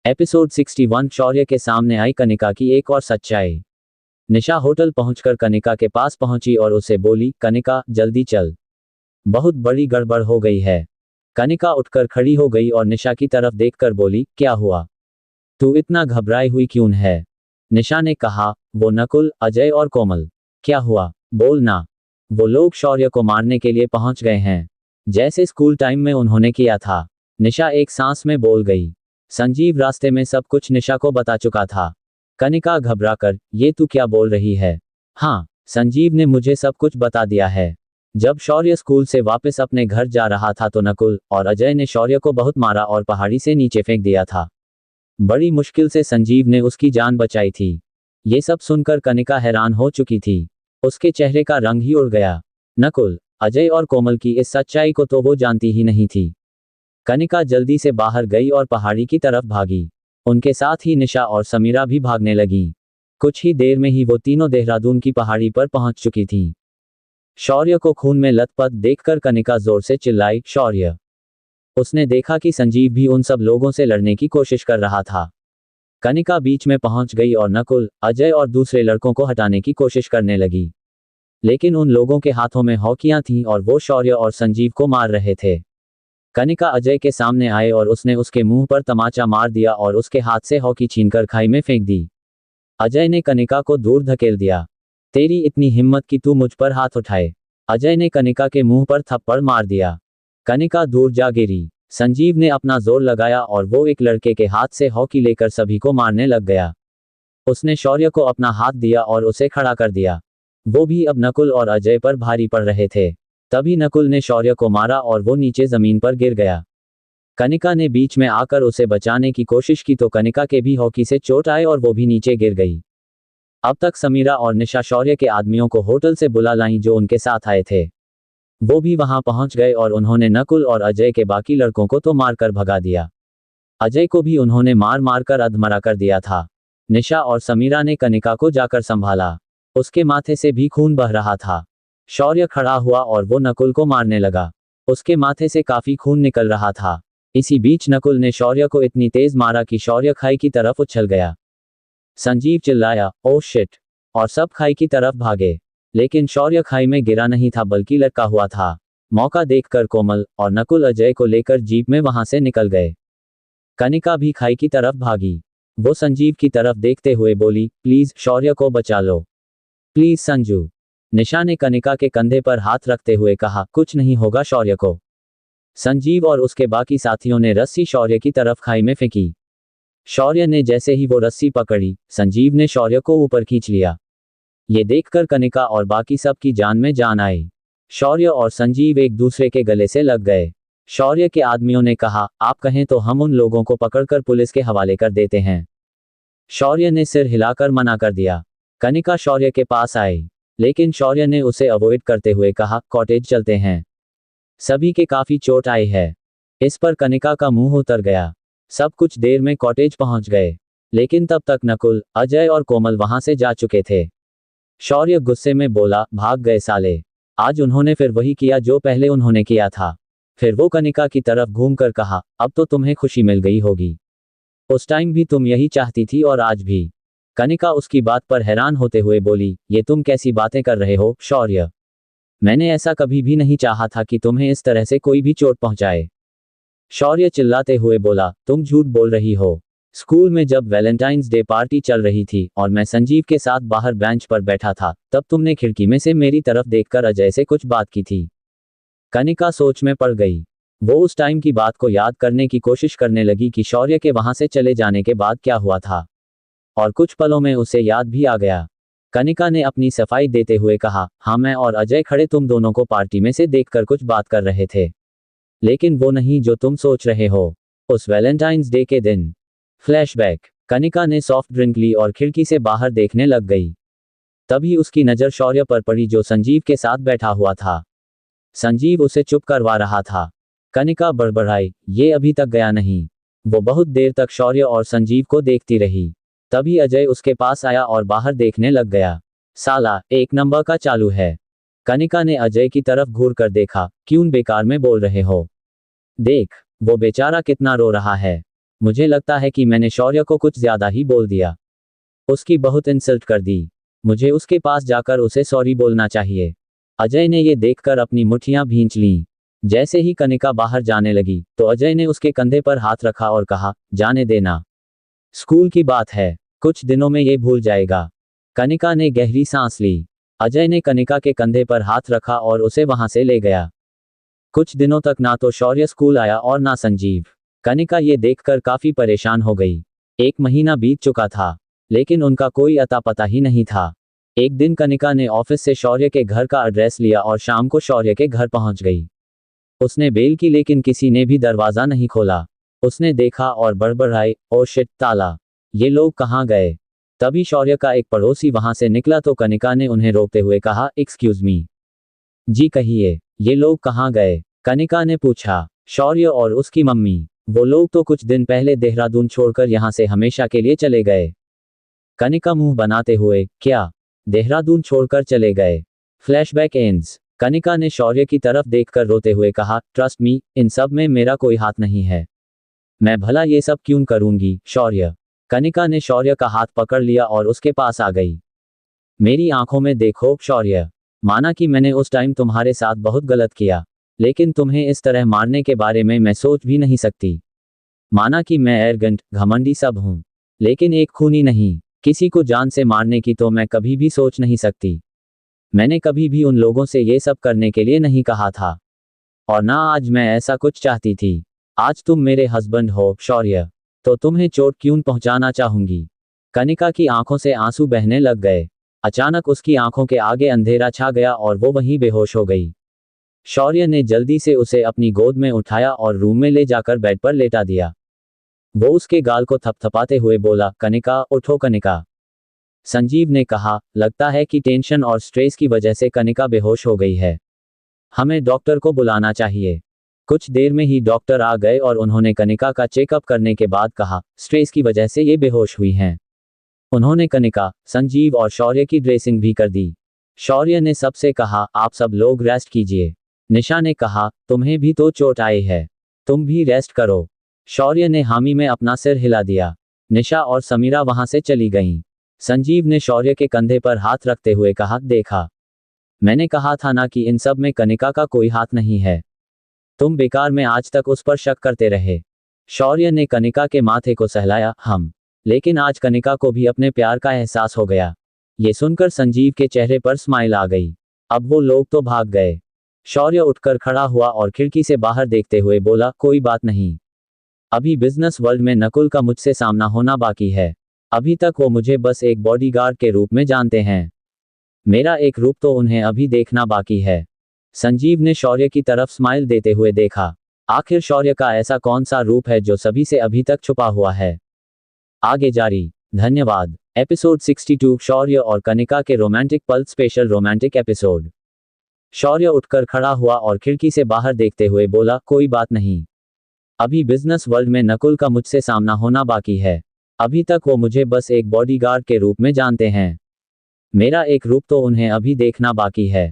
Episode 61। शौर्य के सामने आई कनिका की एक और सच्चाई। निशा होटल पहुंचकर कनिका के पास पहुंची और उसे बोली, कनिका जल्दी चल, बहुत बड़ी गड़बड़ हो गई है। कनिका उठकर खड़ी हो गई और निशा की तरफ देखकर बोली, क्या हुआ, तू इतना घबराई हुई क्यों है? निशा ने कहा, वो नकुल, अजय और कोमल। क्या हुआ, बोल ना। वो लोग शौर्य को मारने के लिए पहुंच गए हैं, जैसे स्कूल टाइम में उन्होंने किया था। निशा एक सांस में बोल गई। संजीव रास्ते में सब कुछ निशा को बता चुका था। कनिका घबराकर, ये तू क्या बोल रही है? हाँ, संजीव ने मुझे सब कुछ बता दिया है। जब शौर्य स्कूल से वापस अपने घर जा रहा था तो नकुल और अजय ने शौर्य को बहुत मारा और पहाड़ी से नीचे फेंक दिया था। बड़ी मुश्किल से संजीव ने उसकी जान बचाई थी। ये सब सुनकर कनिका हैरान हो चुकी थी। उसके चेहरे का रंग ही उड़ गया। नकुल, अजय और कोमल की इस सच्चाई को तो वो जानती ही नहीं थी। कनिका जल्दी से बाहर गई और पहाड़ी की तरफ भागी। उनके साथ ही निशा और समीरा भी भागने लगीं। कुछ ही देर में ही वो तीनों देहरादून की पहाड़ी पर पहुंच चुकी थीं। शौर्य को खून में लथपथ देखकर कनिका जोर से चिल्लाई, शौर्य। उसने देखा कि संजीव भी उन सब लोगों से लड़ने की कोशिश कर रहा था। कनिका बीच में पहुंच गई और नकुल, अजय और दूसरे लड़कों को हटाने की कोशिश करने लगी। लेकिन उन लोगों के हाथों में हॉकियां थीं और वो शौर्य और संजीव को मार रहे थे। कनिका अजय के सामने आए और उसने उसके मुंह पर तमाचा मार दिया और उसके हाथ से हॉकी छीनकर खाई में फेंक दी। अजय ने कनिका को दूर धकेल दिया। तेरी इतनी हिम्मत कि तू मुझ पर हाथ उठाए। अजय ने कनिका के मुंह पर थप्पड़ मार दिया। कनिका दूर जा गिरी। संजीव ने अपना जोर लगाया और वो एक लड़के के हाथ से हॉकी लेकर सभी को मारने लग गया। उसने शौर्य को अपना हाथ दिया और उसे खड़ा कर दिया। वो भी अब नकुल और अजय पर भारी पड़ रहे थे। तभी नकुल ने शौर्य को मारा और वो नीचे जमीन पर गिर गया। कनिका ने बीच में आकर उसे बचाने की कोशिश की तो कनिका के भी हॉकी से चोट आए और वो भी नीचे गिर गई। अब तक समीरा और निशा शौर्य के आदमियों को होटल से बुला लाईं जो उनके साथ आए थे। वो भी वहां पहुंच गए और उन्होंने नकुल और अजय के बाकी लड़कों को तो मारकर भगा दिया। अजय को भी उन्होंने मार मार कर अधमरा कर दिया था। निशा और समीरा ने कनिका को जाकर संभाला। उसके माथे से भी खून बह रहा था। शौर्य खड़ा हुआ और वो नकुल को मारने लगा। उसके माथे से काफी खून निकल रहा था। इसी बीच नकुल ने शौर्य को इतनी तेज मारा कि शौर्य खाई की तरफ उछल गया। संजीव चिल्लाया, ओह शिट, और सब खाई की तरफ भागे। लेकिन शौर्य खाई में गिरा नहीं था बल्कि लटका हुआ था। मौका देखकर कोमल और नकुल अजय को लेकर जीप में वहां से निकल गए। कनिका भी खाई की तरफ भागी। वो संजीव की तरफ देखते हुए बोली, प्लीज शौर्य को बचा लो, प्लीज संजू। निशा ने कनिका के कंधे पर हाथ रखते हुए कहा, कुछ नहीं होगा शौर्य को। संजीव और उसके बाकी साथियों ने रस्सी शौर्य की तरफ खाई में फेंकी। शौर्य ने जैसे ही वो रस्सी पकड़ी, संजीव ने शौर्य को ऊपर खींच लिया। ये देखकर कनिका और बाकी सब की जान में जान आई। शौर्य और संजीव एक दूसरे के गले से लग गए। शौर्य के आदमियों ने कहा, आप कहें तो हम उन लोगों को पकड़कर पुलिस के हवाले कर देते हैं। शौर्य ने सिर हिलाकर मना कर दिया। कनिका शौर्य के पास आई, लेकिन शौर्य ने उसे अवॉइड करते हुए कहा, कॉटेज चलते हैं, सभी के काफी चोट आई है। इस पर कनिका का मुंह उतर गया। सब कुछ देर में कॉटेज पहुंच गए, लेकिन तब तक नकुल, अजय और कोमल वहां से जा चुके थे। शौर्य गुस्से में बोला, भाग गए साले। आज उन्होंने फिर वही किया जो पहले उन्होंने किया था। फिर वो कनिका की तरफ घूमकर कहा, अब तो तुम्हें खुशी मिल गई होगी। उस टाइम भी तुम यही चाहती थी और आज भी। कनिका उसकी बात पर हैरान होते हुए बोली, ये तुम कैसी बातें कर रहे हो शौर्य? मैंने ऐसा कभी भी नहीं चाहा था कि तुम्हें इस तरह से कोई भी चोट पहुंचाए। शौर्य चिल्लाते हुए बोला, तुम झूठ बोल रही हो। स्कूल में जब वैलेंटाइंस डे पार्टी चल रही थी और मैं संजीव के साथ बाहर बेंच पर बैठा था, तब तुमने खिड़की में से मेरी तरफ देखकर अजय से कुछ बात की थी। कनिका सोच में पड़ गई। वो उस टाइम की बात को याद करने की कोशिश करने लगी कि शौर्य के वहां से चले जाने के बाद क्या हुआ था, और कुछ पलों में उसे याद भी आ गया। कनिका ने अपनी सफाई देते हुए कहा, हाँ, मैं और अजय खड़े तुम दोनों को पार्टी में से देखकर कुछ बात कर रहे थे, लेकिन वो नहीं जो तुम सोच रहे हो। उस वैलेंटाइंस डे के दिन। फ्लैशबैक। कनिका ने सॉफ्ट ड्रिंक ली और खिड़की से बाहर देखने लग गई। तभी उसकी नजर शौर्य पर पड़ी जो संजीव के साथ बैठा हुआ था। संजीव उसे चुप करवा रहा था। कनिका बड़बड़ाई, ये अभी तक गया नहीं। वो बहुत देर तक शौर्य और संजीव को देखती रही। तभी अजय उसके पास आया और बाहर देखने लग गया। साला, एक नंबर का चालू है। कनिका ने अजय की तरफ घूर कर देखा, क्यों बेकार में बोल रहे हो? देख, वो बेचारा कितना रो रहा है। मुझे लगता है कि मैंने शौर्य को कुछ ज्यादा ही बोल दिया। उसकी बहुत इंसल्ट कर दी। मुझे उसके पास जाकर उसे सॉरी बोलना चाहिए। अजय ने ये देखकर अपनी मुट्ठियां भींच लीं। जैसे ही कनिका बाहर जाने लगी तो अजय ने उसके कंधे पर हाथ रखा और कहा, जाने देना। स्कूल की बात है, कुछ दिनों में ये भूल जाएगा। कनिका ने गहरी सांस ली। अजय ने कनिका के कंधे पर हाथ रखा और उसे वहां से ले गया। कुछ दिनों तक ना तो शौर्य स्कूल आया और ना संजीव। कनिका ये देखकर काफी परेशान हो गई। 1 महीना बीत चुका था, लेकिन उनका कोई अता पता ही नहीं था। एक दिन कनिका ने ऑफिस से शौर्य के घर का एड्रेस लिया और शाम को शौर्य के घर पहुंच गई। उसने बेल की, लेकिन किसी ने भी दरवाजा नहीं खोला। उसने देखा और बड़बड़ाई, ओ शिट, ताला, ये लोग कहाँ गए। तभी शौर्य का एक पड़ोसी वहां से निकला तो कनिका ने उन्हें रोकते हुए कहा, एक्सक्यूज मी। जी कहिए, ये लोग कहाँ गए? कनिका ने पूछा। शौर्य और उसकी मम्मी। वो लोग तो कुछ दिन पहले देहरादून छोड़कर यहाँ से हमेशा के लिए चले गए। कनिका मुंह बनाते हुए, क्या, देहरादून छोड़कर चले गए? Flashback ends. कनिका ने शौर्य की तरफ देखकर रोते हुए कहा, ट्रस्ट मी, इन सब में मेरा कोई हाथ नहीं है। मैं भला ये सब क्यों करूंगी, शौर्य। कनिका ने शौर्य का हाथ पकड़ लिया और उसके पास आ गई। मेरी आंखों में देखो, शौर्य। माना कि मैंने उस टाइम तुम्हारे साथ बहुत गलत किया, लेकिन तुम्हें इस तरह मारने के बारे में मैं सोच भी नहीं सकती। माना कि मैं एरगंट, घमंडी सब हूं, लेकिन एक खूनी नहीं। किसी को जान से मारने की तो मैं कभी भी सोच नहीं सकती। मैंने कभी भी उन लोगों से ये सब करने के लिए नहीं कहा था, और ना आज मैं ऐसा कुछ चाहती थी। आज तुम मेरे हस्बैंड हो, शौर्य, तो तुम्हें चोट क्यों पहुंचाना चाहूंगी। कनिका की आंखों से आंसू बहने लग गए। अचानक उसकी आंखों के आगे अंधेरा छा गया और वो वहीं बेहोश हो गई। शौर्य ने जल्दी से उसे अपनी गोद में उठाया और रूम में ले जाकर बेड पर लेटा दिया। वो उसके गाल को थपथपाते हुए बोला, कनिका, उठो कनिका। संजीव ने कहा, लगता है कि टेंशन और स्ट्रेस की वजह से कनिका बेहोश हो गई है। हमें डॉक्टर को बुलाना चाहिए। कुछ देर में ही डॉक्टर आ गए और उन्होंने कनिका का चेकअप करने के बाद कहा, स्ट्रेस की वजह से ये बेहोश हुई हैं। उन्होंने कनिका, संजीव और शौर्य की ड्रेसिंग भी कर दी। शौर्य ने सबसे कहा, आप सब लोग रेस्ट कीजिए। निशा ने कहा, तुम्हें भी तो चोट आई है, तुम भी रेस्ट करो। शौर्य ने हामी में अपना सिर हिला दिया। निशा और समीरा वहां से चली गईं। संजीव ने शौर्य के कंधे पर हाथ रखते हुए कहा, देखा, मैंने कहा था ना कि इन सब में कनिका का कोई हाथ नहीं है। तुम बेकार में आज तक उस पर शक करते रहे। शौर्य ने कनिका के माथे को सहलाया, लेकिन आज कनिका को भी अपने प्यार का एहसास हो गया। ये सुनकर संजीव के चेहरे पर स्माइल आ गई। अब वो लोग तो भाग गए। शौर्य उठकर खड़ा हुआ और खिड़की से बाहर देखते हुए बोला, कोई बात नहीं। अभी बिजनेस वर्ल्ड में नकुल का मुझसे सामना होना बाकी है। अभी तक वो मुझे बस एक बॉडीगार्ड के रूप में जानते हैं। मेरा एक रूप तो उन्हें अभी देखना बाकी है। संजीव ने शौर्य की तरफ स्माइल देते हुए देखा। आखिर शौर्य का ऐसा कौन सा रूप है जो सभी से अभी तक छुपा हुआ है। आगे जारी। धन्यवाद। एपिसोड 62, शौर्य और कनिका के रोमांटिक पल, स्पेशल रोमांटिक एपिसोड। शौर्य उठकर खड़ा हुआ और खिड़की से बाहर देखते हुए बोला, कोई बात नहीं। अभी बिजनेस वर्ल्ड में नकुल का मुझसे सामना होना बाकी है। अभी तक वो मुझे बस एक बॉडीगार्ड के रूप में जानते हैं। मेरा एक रूप तो उन्हें अभी देखना बाकी है।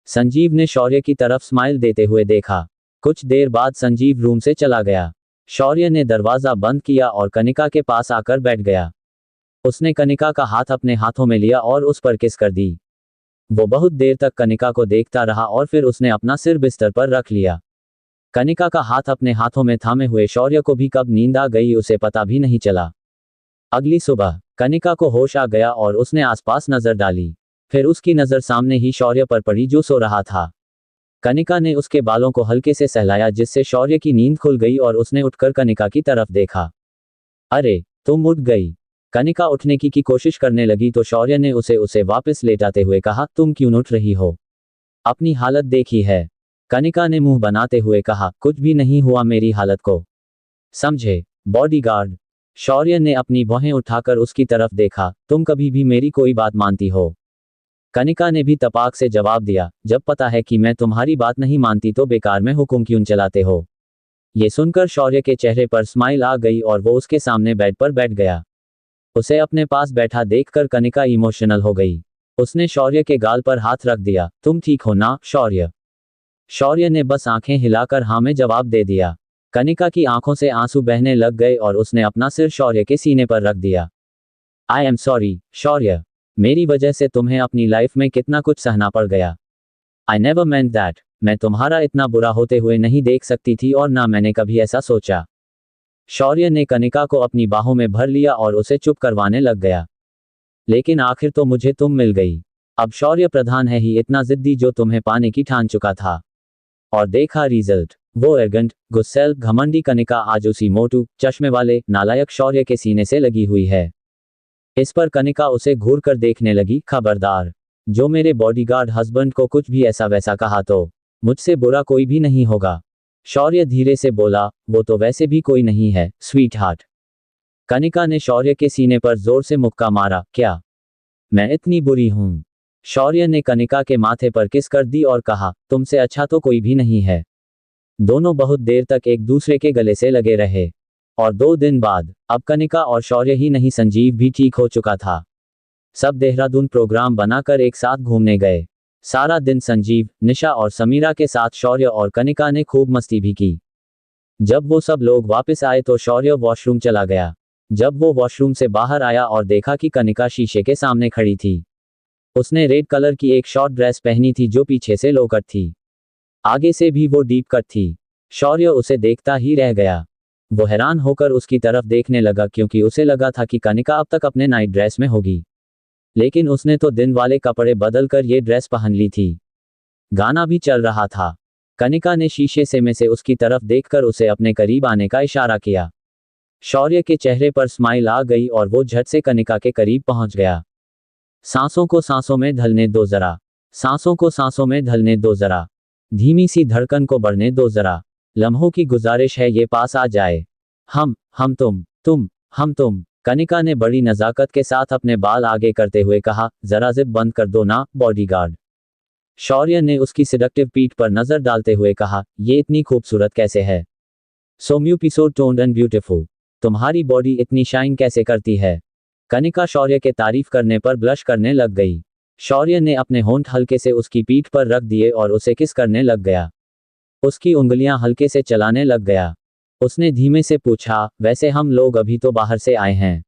संजीव ने शौर्य की तरफ स्माइल देते हुए देखा। कुछ देर बाद संजीव रूम से चला गया। शौर्य ने दरवाजा बंद किया और कनिका के पास आकर बैठ गया। उसने कनिका का हाथ अपने हाथों में लिया और उस पर किस कर दी। वो बहुत देर तक कनिका को देखता रहा और फिर उसने अपना सिर बिस्तर पर रख लिया। कनिका का हाथ अपने हाथों में थामे हुए शौर्य को भी कब नींद आ गई उसे पता भी नहीं चला। अगली सुबह कनिका को होश आ गया और उसने आसपास नजर डाली। फिर उसकी नजर सामने ही शौर्य पर पड़ी जो सो रहा था। कनिका ने उसके बालों को हल्के से सहलाया जिससे शौर्य की नींद खुल गई और उसने उठकर कनिका की तरफ देखा। अरे, तुम उठ गई। कनिका उठने की कोशिश करने लगी तो शौर्य ने उसे वापस लेटाते हुए कहा, तुम क्यों उठ रही हो? अपनी हालत देखी है? कनिका ने मुंह बनाते हुए कहा, कुछ भी नहीं हुआ मेरी हालत को। समझे, बॉडीगार्ड। शौर्य ने अपनी भौहें उठाकर उसकी तरफ देखा, तुम कभी भी मेरी कोई बात मानती हो? कनिका ने भी तपाक से जवाब दिया, जब पता है कि मैं तुम्हारी बात नहीं मानती तो बेकार में हुक्म क्यों चलाते हो? ये सुनकर शौर्य के चेहरे पर स्माइल आ गई और वो उसके सामने बेड पर बैठ गया। उसे अपने पास बैठा देखकर कनिका इमोशनल हो गई। उसने शौर्य के गाल पर हाथ रख दिया, तुम ठीक हो ना, शौर्य? शौर्य ने बस आंखें हिलाकर हाँ में जवाब दे दिया। कनिका की आंखों से आंसू बहने लग गए और उसने अपना सिर शौर्य के सीने पर रख दिया। आई एम सॉरी, शौर्य। मेरी वजह से तुम्हें अपनी लाइफ में कितना कुछ सहना पड़ गया। I never meant that. मैं तुम्हारा इतना बुरा होते हुए नहीं देख सकती थी और ना मैंने कभी ऐसा सोचा। शौर्य ने कनिका को अपनी बाहों में भर लिया और उसे चुप करवाने लग गया। लेकिन आखिर तो मुझे तुम मिल गई। अब शौर्य प्रधान है ही इतना जिद्दी जो तुम्हें पाने की ठान चुका था। और देखा रिजल्ट। वो एरगेंट, गुस्सैल, घमंडी कनिका आज उसी मोटू, चश्मे वाले, नालायक शौर्य के सीने से लगी हुई है। इस पर कनिका उसे घूर कर देखने लगी। खबरदार, जो मेरे बॉडीगार्ड हस्बैंड को कुछ भी ऐसा वैसा कहा तो मुझसे बुरा कोई भी नहीं होगा। शौर्य धीरे से बोला, वो तो वैसे भी कोई नहीं है, स्वीट हार्ट। कनिका ने शौर्य के सीने पर जोर से मुक्का मारा। क्या मैं इतनी बुरी हूं? शौर्य ने कनिका के माथे पर किस कर दी और कहा, तुमसे अच्छा तो कोई भी नहीं है। दोनों बहुत देर तक एक दूसरे के गले से लगे रहे। और 2 दिन बाद अब कनिका और शौर्य ही नहीं संजीव भी ठीक हो चुका था। सब देहरादून प्रोग्राम बनाकर एक साथ घूमने गए। सारा दिन संजीव, निशा और समीरा के साथ शौर्य और कनिका ने खूब मस्ती भी की। जब वो सब लोग वापस आए तो शौर्य वॉशरूम चला गया। जब वो वॉशरूम से बाहर आया और देखा कि कनिका शीशे के सामने खड़ी थी। उसने रेड कलर की एक शॉर्ट ड्रेस पहनी थी जो पीछे से लो कट थी। आगे से भी वो डीप कट थी। शौर्य उसे देखता ही रह गया। वो हैरान होकर उसकी तरफ देखने लगा क्योंकि उसे लगा था कि कनिका अब तक अपने नाइट ड्रेस में होगी। लेकिन उसने तो दिन वाले कपड़े बदलकर ये ड्रेस पहन ली थी। गाना भी चल रहा था। कनिका ने शीशे से में से उसकी तरफ देखकर उसे अपने करीब आने का इशारा किया। शौर्य के चेहरे पर स्माइल आ गई और वो झट से कनिका के करीब पहुंच गया। सांसों को सांसों में ढलने दो जरा, सांसों को सांसों में ढलने दो जरा, धीमी सी धड़कन को बढ़ने दो जरा, लम्हों की गुजारिश है ये पास आ जाए। हम तुम, हम तुम। कनिका ने बड़ी नजाकत के साथ अपने बाल आगे करते हुए कहा, जरा जिप बंद कर दो ना, बॉडीगार्ड। शौर्य ने उसकी सिडक्टिव पीठ पर नजर डालते हुए कहा, ये इतनी खूबसूरत कैसे है? सो म्यूपिसो टोन्ड एंड ब्यूटीफुल। तुम्हारी बॉडी इतनी शाइन कैसे करती है? कनिका शौर्य के तारीफ करने पर ब्लश करने लग गई। शौर्य ने अपने होंठ हल्के से उसकी पीठ पर रख दिए और उसे किस करने लग गया। उसकी उंगलियां हल्के से चलाने लग गया। उसने धीमे से पूछा, वैसे हम लोग अभी तो बाहर से आए हैं,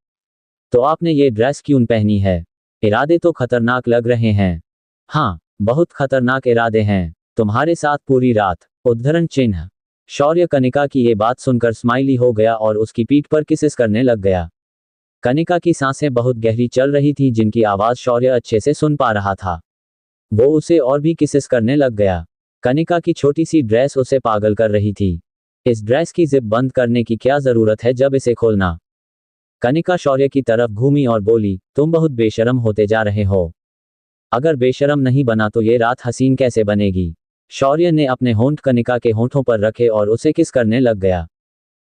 तो आपने ये ड्रेस क्यों पहनी है? इरादे तो खतरनाक लग रहे हैं। हाँ, बहुत खतरनाक इरादे हैं। तुम्हारे साथ पूरी रात। उद्धरण चिन्ह। शौर्य कनिका की ये बात सुनकर स्माइली हो गया और उसकी पीठ पर किसेस करने लग गया। कनिका की सांसें बहुत गहरी चल रही थी जिनकी आवाज शौर्य अच्छे से सुन पा रहा था। वो उसे और भी किसेस करने लग गया। कनिका की छोटी सी ड्रेस उसे पागल कर रही थी। इस ड्रेस की जिप बंद करने की क्या जरूरत है जब इसे खोलना? कनिका शौर्य की तरफ घूमी और बोली, तुम बहुत बेशरम होते जा रहे हो। अगर बेशरम नहीं बना तो ये रात हसीन कैसे बनेगी? शौर्य ने अपने होंठ कनिका के होंठों पर रखे और उसे किस करने लग गया।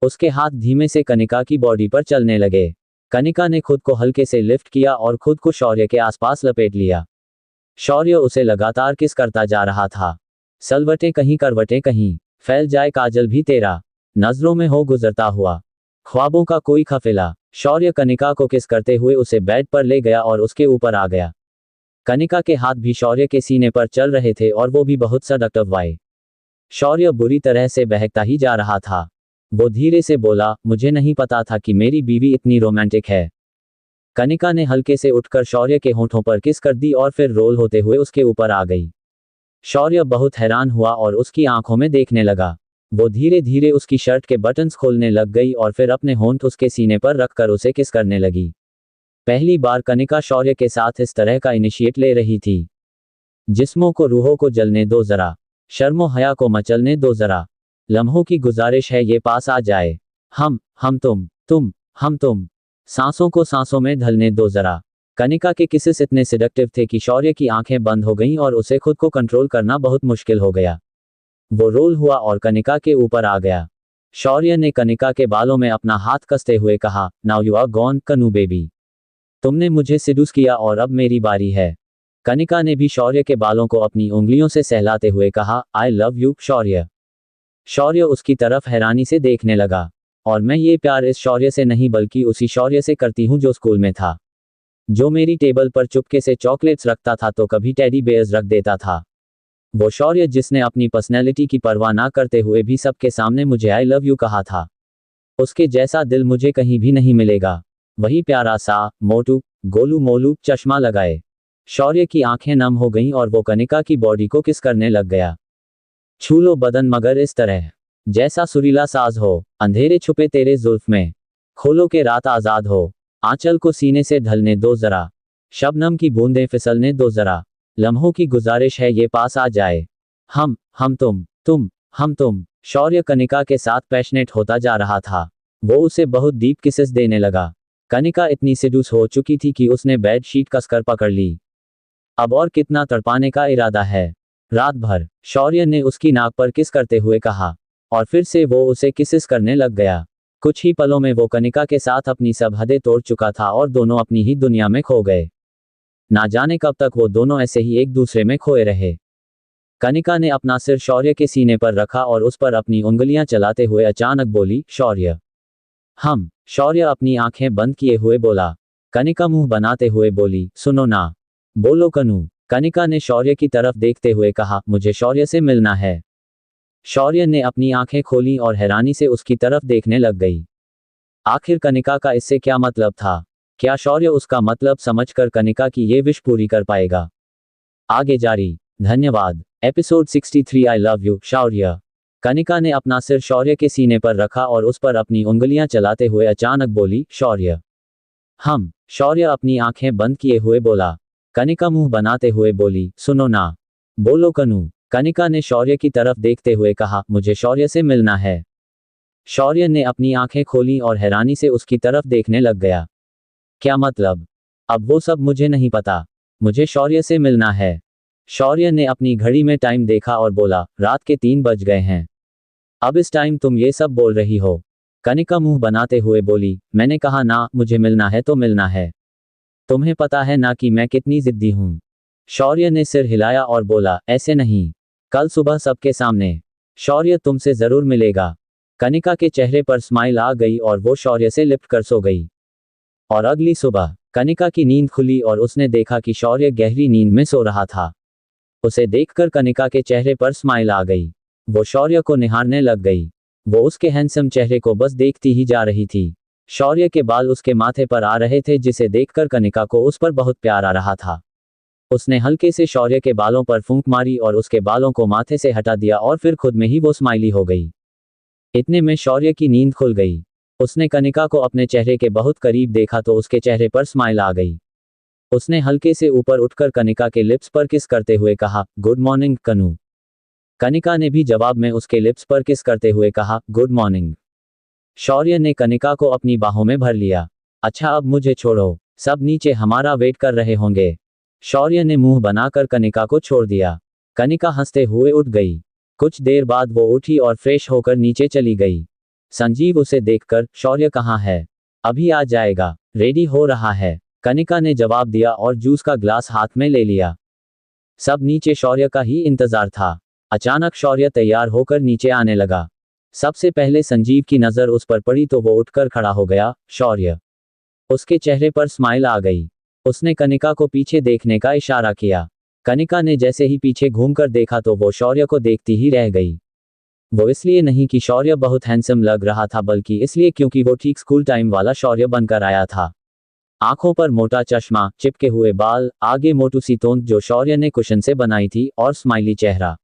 उसके हाथ धीमे से कनिका की बॉडी पर चलने लगे। कनिका ने खुद को हल्के से लिफ्ट किया और खुद को शौर्य के आसपास लपेट लिया। शौर्य उसे लगातार किस करता जा रहा था। सलवटें कहीं करवटें कहीं, फैल जाए काजल भी तेरा, नजरों में हो गुजरता हुआ, ख्वाबों का कोई खफिला। शौर्य कनिका को किस करते हुए उसे बेड पर ले गया और उसके ऊपर आ गया। कनिका के हाथ भी शौर्य के सीने पर चल रहे थे और वो भी बहुत सडक्टिव वाए। शौर्य बुरी तरह से बहकता ही जा रहा था। वो धीरे से बोला, मुझे नहीं पता था कि मेरी बीवी इतनी रोमांटिक है। कनिका ने हल्के से उठकर शौर्य के होंठों पर किस कर दी और फिर रोल होते हुए उसके ऊपर आ गई। शौर्य बहुत हैरान हुआ और उसकी आंखों में देखने लगा। वो धीरे धीरे उसकी शर्ट के बटन्स खोलने लग गई और फिर अपने होंठ उसके सीने पर रखकर उसे किस करने लगी। पहली बार कनिका शौर्य के साथ इस तरह का इनिशिएट ले रही थी। जिस्मों को रूहों को जलने दो जरा, शर्मो हया को मचलने दो जरा, लम्हों की गुजारिश है ये पास आ जाए। हम तुम। सांसों को सांसों में ढलने दो जरा। कनिका के किसेस इतने सिडक्टिव थे कि शौर्य की आंखें बंद हो गईं और उसे खुद को कंट्रोल करना बहुत मुश्किल हो गया। वो रोल हुआ और कनिका के ऊपर आ गया। शौर्य ने कनिका के बालों में अपना हाथ कसते हुए कहा, नाउ यू आर गॉन कनू बेबी। तुमने मुझे सिडूस किया और अब मेरी बारी है। कनिका ने भी शौर्य के बालों को अपनी उंगलियों से सहलाते हुए कहा, आई लव यू शौर्य। शौर्य उसकी तरफ हैरानी से देखने लगा। और मैं ये प्यार इस शौर्य से नहीं बल्कि उसी शौर्य से करती हूँ जो स्कूल में था, जो मेरी टेबल पर चुपके से चॉकलेट्स रखता था तो कभी टेडी बेयर्स रख देता था। वो शौर्य जिसने अपनी पर्सनैलिटी की परवाह ना करते हुए भी सबके सामने मुझे आई लव यू कहा था। उसके जैसा दिल मुझे कहीं भी नहीं मिलेगा। वही प्यारा सा, मोटू, गोलू मोलू, चश्मा लगाए। शौर्य की आंखें नम हो गईं और वो कनिका की बॉडी को किस करने लग गया। छू लो बदन मगर इस तरह, जैसा सुरीला साज हो, अंधेरे छुपे तेरे जुल्फ में, खोलो के रात आजाद हो, आंचल को सीने से ढलने दो जरा, शबनम की बूंदें फिसलने दो जरा, लम्हों की गुजारिश है ये पास आ जाए, हम तुम, हम तुम। शौर्य कनिका के साथ पैशनेट होता जा रहा था। वो उसे बहुत डीप किसेस देने लगा। कनिका इतनी सिडूस हो चुकी थी कि उसने बेड शीट कसकर पकड़ ली। अब और कितना तड़पाने का इरादा है। रात भर, शौर्य ने उसकी नाक पर किस करते हुए कहा, और फिर से वो उसे किसेस करने लग गया। कुछ ही पलों में वो कनिका के साथ अपनी सब हदें तोड़ चुका था और दोनों अपनी ही दुनिया में खो गए। ना जाने कब तक वो दोनों ऐसे ही एक दूसरे में खोए रहे। कनिका ने अपना सिर शौर्य के सीने पर रखा और उस पर अपनी उंगलियां चलाते हुए अचानक बोली, शौर्य। शौर्य अपनी आंखें बंद किए हुए बोला। कनिका मुंह बनाते हुए बोली, सुनो ना। बोलो कनू। कनिका ने शौर्य की तरफ देखते हुए कहा, मुझे शौर्य से मिलना है। शौर्य ने अपनी आंखें खोली और हैरानी से उसकी तरफ देखने लग गई। आखिर कनिका का इससे क्या मतलब था? क्या शौर्य उसका मतलब समझकर कनिका की ये विश पूरी कर पाएगा? आगे जारी। धन्यवाद। Episode 63 I love you Shaurya. Kanika ने अपना सिर शौर्य के सीने पर रखा और उस पर अपनी उंगलियां चलाते हुए अचानक बोली, शौर्य। शौर्य अपनी आंखें बंद किए हुए बोला। कनिका मुंह बनाते हुए बोली, सुनो ना। बोलो कनू। कनिका ने शौर्य की तरफ देखते हुए कहा, मुझे शौर्य से मिलना है। शौर्य ने अपनी आंखें खोली और हैरानी से उसकी तरफ देखने लग गया। क्या मतलब? अब वो सब मुझे नहीं पता। मुझे शौर्य से मिलना है। शौर्य ने अपनी घड़ी में टाइम देखा और बोला, रात के 3 बज गए हैं। अब इस टाइम तुम ये सब बोल रही हो? कनिका मुंह बनाते हुए बोली, मैंने कहा ना, मुझे मिलना है तो मिलना है। तुम्हें पता है ना कि मैं कितनी जिद्दी हूं। शौर्य ने सिर हिलाया और बोला, ऐसे नहीं। कल सुबह सबके सामने। शौर्य तुमसे जरूर मिलेगा। कनिका के चेहरे पर स्माइल आ गई और वो शौर्य से लिपट कर सो गई। और अगली सुबह, कनिका की नींद खुली और उसने देखा कि शौर्य गहरी नींद में सो रहा था। उसे देखकर कनिका के चेहरे पर स्माइल आ गई। वो शौर्य को निहारने लग गई। वो उसके हैंडसम चेहरे को बस देखती ही जा रही थी। शौर्य के बाल उसके माथे पर आ रहे थे जिसे देखकर कनिका को उस पर बहुत प्यार आ रहा था। उसने हल्के से शौर्य के बालों पर फूंक मारी और उसके बालों को माथे से हटा दिया और फिर खुद में ही वो स्माइली हो गई। इतने में शौर्य की नींद खुल गई। उसने कनिका को अपने चेहरे के बहुत करीब देखा तो उसके चेहरे पर स्माइल आ गई। उसने हल्के से ऊपर उठकर कनिका के लिप्स पर किस करते हुए कहा, गुड मॉर्निंग कनू। कनिका ने भी जवाब में उसके लिप्स पर किस करते हुए कहा, गुड मॉर्निंग। शौर्य ने कनिका को अपनी बाहों में भर लिया। अच्छा अब मुझे छोड़ो, सब नीचे हमारा वेट कर रहे होंगे। शौर्य ने मुंह बनाकर कनिका को छोड़ दिया। कनिका हंसते हुए उठ गई। कुछ देर बाद वो उठी और फ्रेश होकर नीचे चली गई। संजीव उसे देखकर, शौर्य कहाँ है? अभी आ जाएगा, रेडी हो रहा है। कनिका ने जवाब दिया और जूस का ग्लास हाथ में ले लिया। सब नीचे शौर्य का ही इंतजार था। अचानक शौर्य तैयार होकर नीचे आने लगा। सबसे पहले संजीव की नजर उस पर पड़ी तो वो उठकर खड़ा हो गया। शौर्य। उसके चेहरे पर स्माइल आ गई। उसने कनिका को पीछे देखने का इशारा किया। कनिका ने जैसे ही पीछे घूमकर देखा तो वो शौर्य को देखती ही रह गई। वो इसलिए नहीं कि शौर्य बहुत हैंडसम लग रहा था, बल्कि इसलिए क्योंकि वो ठीक स्कूल टाइम वाला शौर्य बनकर आया था। आंखों पर मोटा चश्मा, चिपके हुए बाल, आगे मोटू सी तोंद जो शौर्य ने कुशन से बनाई थी, और स्माइली चेहरा।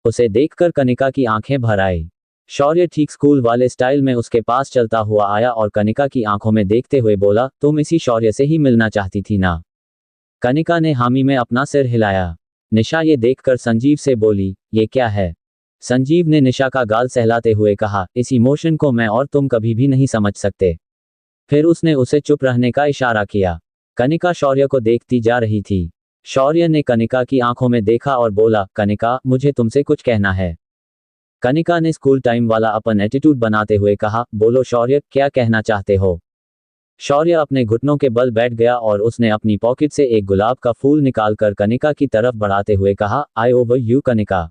उसे देखकर कनिका की आंखें भर आई। शौर्य ठीक स्कूल वाले स्टाइल में उसके पास चलता हुआ आया और कनिका की आंखों में देखते हुए बोला, तुम इसी शौर्य से ही मिलना चाहती थी ना? कनिका ने हामी में अपना सिर हिलाया। निशा ये देखकर संजीव से बोली, ये क्या है? संजीव ने निशा का गाल सहलाते हुए कहा, इस इमोशन को मैं और तुम कभी भी नहीं समझ सकते। फिर उसने उसे चुप रहने का इशारा किया। कनिका शौर्य को देखती जा रही थी। शौर्य ने कनिका की आंखों में देखा और बोला, कनिका, मुझे तुमसे कुछ कहना है। कनिका ने स्कूल टाइम वाला अपन एटीट्यूड बनाते हुए कहा, बोलो शौर्य, क्या कहना चाहते हो? शौर्य अपने घुटनों के बल बैठ गया और उसने अपनी पॉकेट से एक गुलाब का फूल निकालकर कनिका की तरफ बढ़ाते हुए कहा, आई ओवर यू कनिका।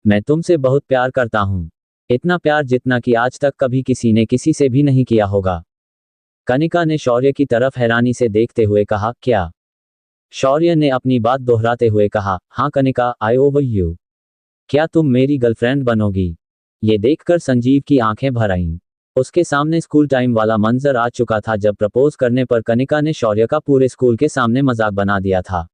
मैं तुमसे बहुत प्यार करता हूं। इतना प्यार जितना कि आज तक कभी किसी ने किसी से भी नहीं किया होगा। कनिका ने शौर्य की तरफ हैरानी से देखते हुए कहा, क्या? शौर्य ने अपनी बात दोहराते हुए कहा, हाँ कनिका, आई ओवर यू। क्या तुम मेरी गर्लफ्रेंड बनोगी? ये देखकर संजीव की आंखें भर आईं। उसके सामने स्कूल टाइम वाला मंजर आ चुका था जब प्रपोज करने पर कनिका ने शौर्य का पूरे स्कूल के सामने मजाक बना दिया था।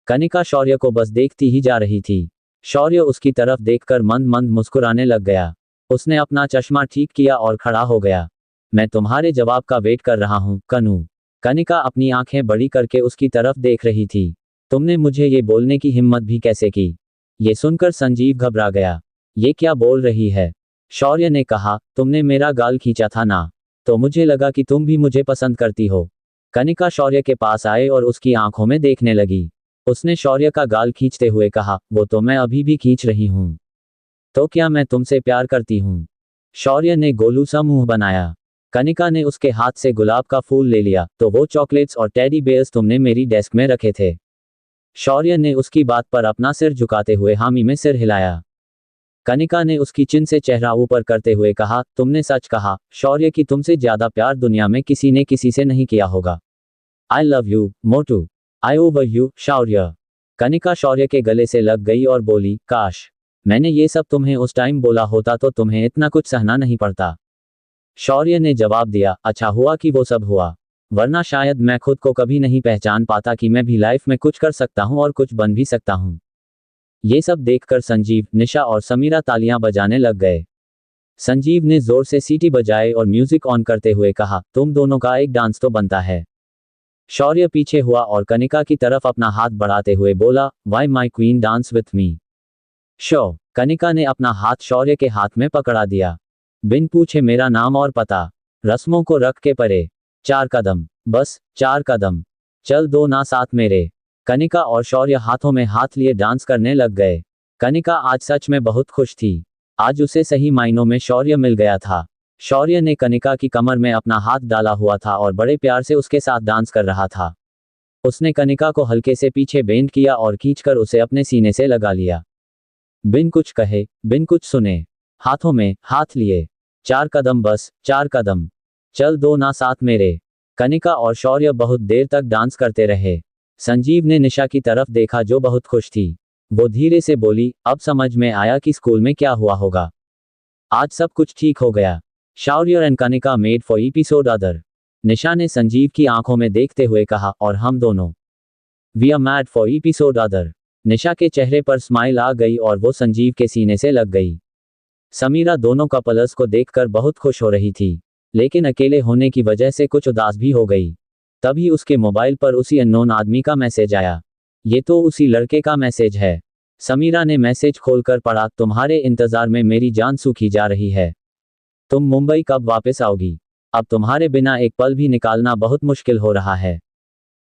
कनिका शौर्य को बस देखती ही जा रही थी। शौर्य उसकी तरफ देखकर मंद मंद मुस्कुराने लग गया। उसने अपना चश्मा ठीक किया और खड़ा हो गया। मैं तुम्हारे जवाब का वेट कर रहा हूं, कनू। कनिका अपनी आंखें बड़ी करके उसकी तरफ देख रही थी। तुमने मुझे ये बोलने की हिम्मत भी कैसे की? ये सुनकर संजीव घबरा गया। ये क्या बोल रही है? शौर्य ने कहा, तुमने मेरा गाल खींचा था ना, तो मुझे लगा कि तुम भी मुझे पसंद करती हो। कनिका शौर्य के पास आए और उसकी आंखों में देखने लगी। उसने शौर्य का गाल खींचते हुए कहा, वो तो मैं अभी भी खींच रही हूं। तो क्या मैं तुमसे प्यार करती हूं? शौर्य ने गोलू सा मुंह बनाया। कनिका ने उसके हाथ से गुलाब का फूल ले लिया, तो वो चॉकलेट्स और टेडी बेयर्स तुमने मेरी डेस्क में रखे थे। शौर्य ने उसकी बात पर अपना सिर झुकाते हुए हामी में सिर हिलाया। कनिका ने उसकी चिन से चेहरा ऊपर करते हुए कहा, तुमने सच कहा, शौर्य, की तुमसे ज्यादा प्यार दुनिया में किसी ने किसी से नहीं किया होगा। आई लव यू, मोटू। I over you, Shaurya. Kanika Shaurya के गले से लग गई और बोली, काश मैंने ये सब तुम्हें उस टाइम बोला होता तो तुम्हें इतना कुछ सहना नहीं पड़ता। शौर्य ने जवाब दिया, अच्छा हुआ कि वो सब हुआ, वरना शायद मैं खुद को कभी नहीं पहचान पाता कि मैं भी लाइफ में कुछ कर सकता हूं और कुछ बन भी सकता हूं। ये सब देखकर संजीव, निशा और समीरा तालियां बजाने लग गए। संजीव ने जोर से सीटी बजाए और म्यूजिक ऑन करते हुए कहा, तुम दोनों का एक डांस तो बनता है। शौर्य पीछे हुआ और कनिका की तरफ अपना हाथ बढ़ाते हुए बोला, why my queen dance with me. Show. Kanika ने अपना हाथ शौर्य के हाथ में पकड़ा दिया। बिन पूछे मेरा नाम और पता, रस्मों को रख के परे, 4 कदम, बस 4 कदम, चल दो ना साथ मेरे। कनिका और शौर्य हाथों में हाथ लिए डांस करने लग गए। कनिका आज सच में बहुत खुश थी। आज उसे सही मायनों में शौर्य मिल गया था। शौर्य ने कनिका की कमर में अपना हाथ डाला हुआ था और बड़े प्यार से उसके साथ डांस कर रहा था। उसने कनिका को हल्के से पीछे बेंड किया और खींचकर उसे अपने सीने से लगा लिया। बिन कुछ कहे, बिन कुछ सुने, हाथों में हाथ लिए, 4 कदम, बस 4 कदम, चल दो ना साथ मेरे। कनिका और शौर्य बहुत देर तक डांस करते रहे। संजीव ने निशा की तरफ देखा जो बहुत खुश थी। वो धीरे से बोली, अब समझ में आया कि स्कूल में क्या हुआ होगा। आज सब कुछ ठीक हो गया। Shaurya and Kanika made for episode other. Nisha ने संजीव की आंखों में देखते हुए कहा, और हम दोनों we are mad for episode other. Nisha के चेहरे पर स्माइल आ गई और वो संजीव के सीने से लग गई। समीरा दोनों कपल्स को देखकर बहुत खुश हो रही थी, लेकिन अकेले होने की वजह से कुछ उदास भी हो गई। तभी उसके मोबाइल पर उसी अननोन आदमी का मैसेज आया। ये तो उसी लड़के का मैसेज है। समीरा ने मैसेज खोलकर पढ़ा, तुम्हारे इंतजार में मेरी जान सूखी जा रही है। तुम मुंबई कब वापस आओगी? अब तुम्हारे बिना एक पल भी निकालना बहुत मुश्किल हो रहा है।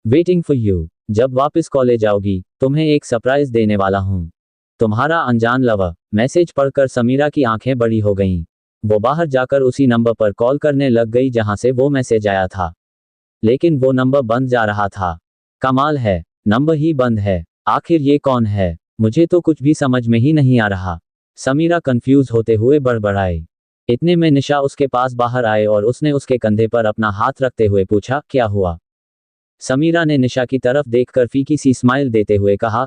Waiting for you. जब वापस कॉलेज आओगी, तुम्हें एक सरप्राइज देने वाला हूं। तुम्हारा अनजान लवर। मैसेज पढ़कर समीरा की आंखें बड़ी हो गईं। वो बाहर जाकर उसी नंबर पर कॉल करने लग गई जहां से वो मैसेज आया था, लेकिन वो नंबर बंद जा रहा था। कमाल है, नंबर ही बंद है। आखिर ये कौन है? मुझे तो कुछ भी समझ में ही नहीं आ रहा। समीरा कंफ्यूज होते हुए बड़बड़ाई। इतने में निशा उसके पास बाहर आए और उसने उसके कंधे पर अपना हाथ रखते हुए पूछा, क्या हुआ? समीरा ने निशा की तरफ देखकर फीकी सी स्माइल देते हुए कहा,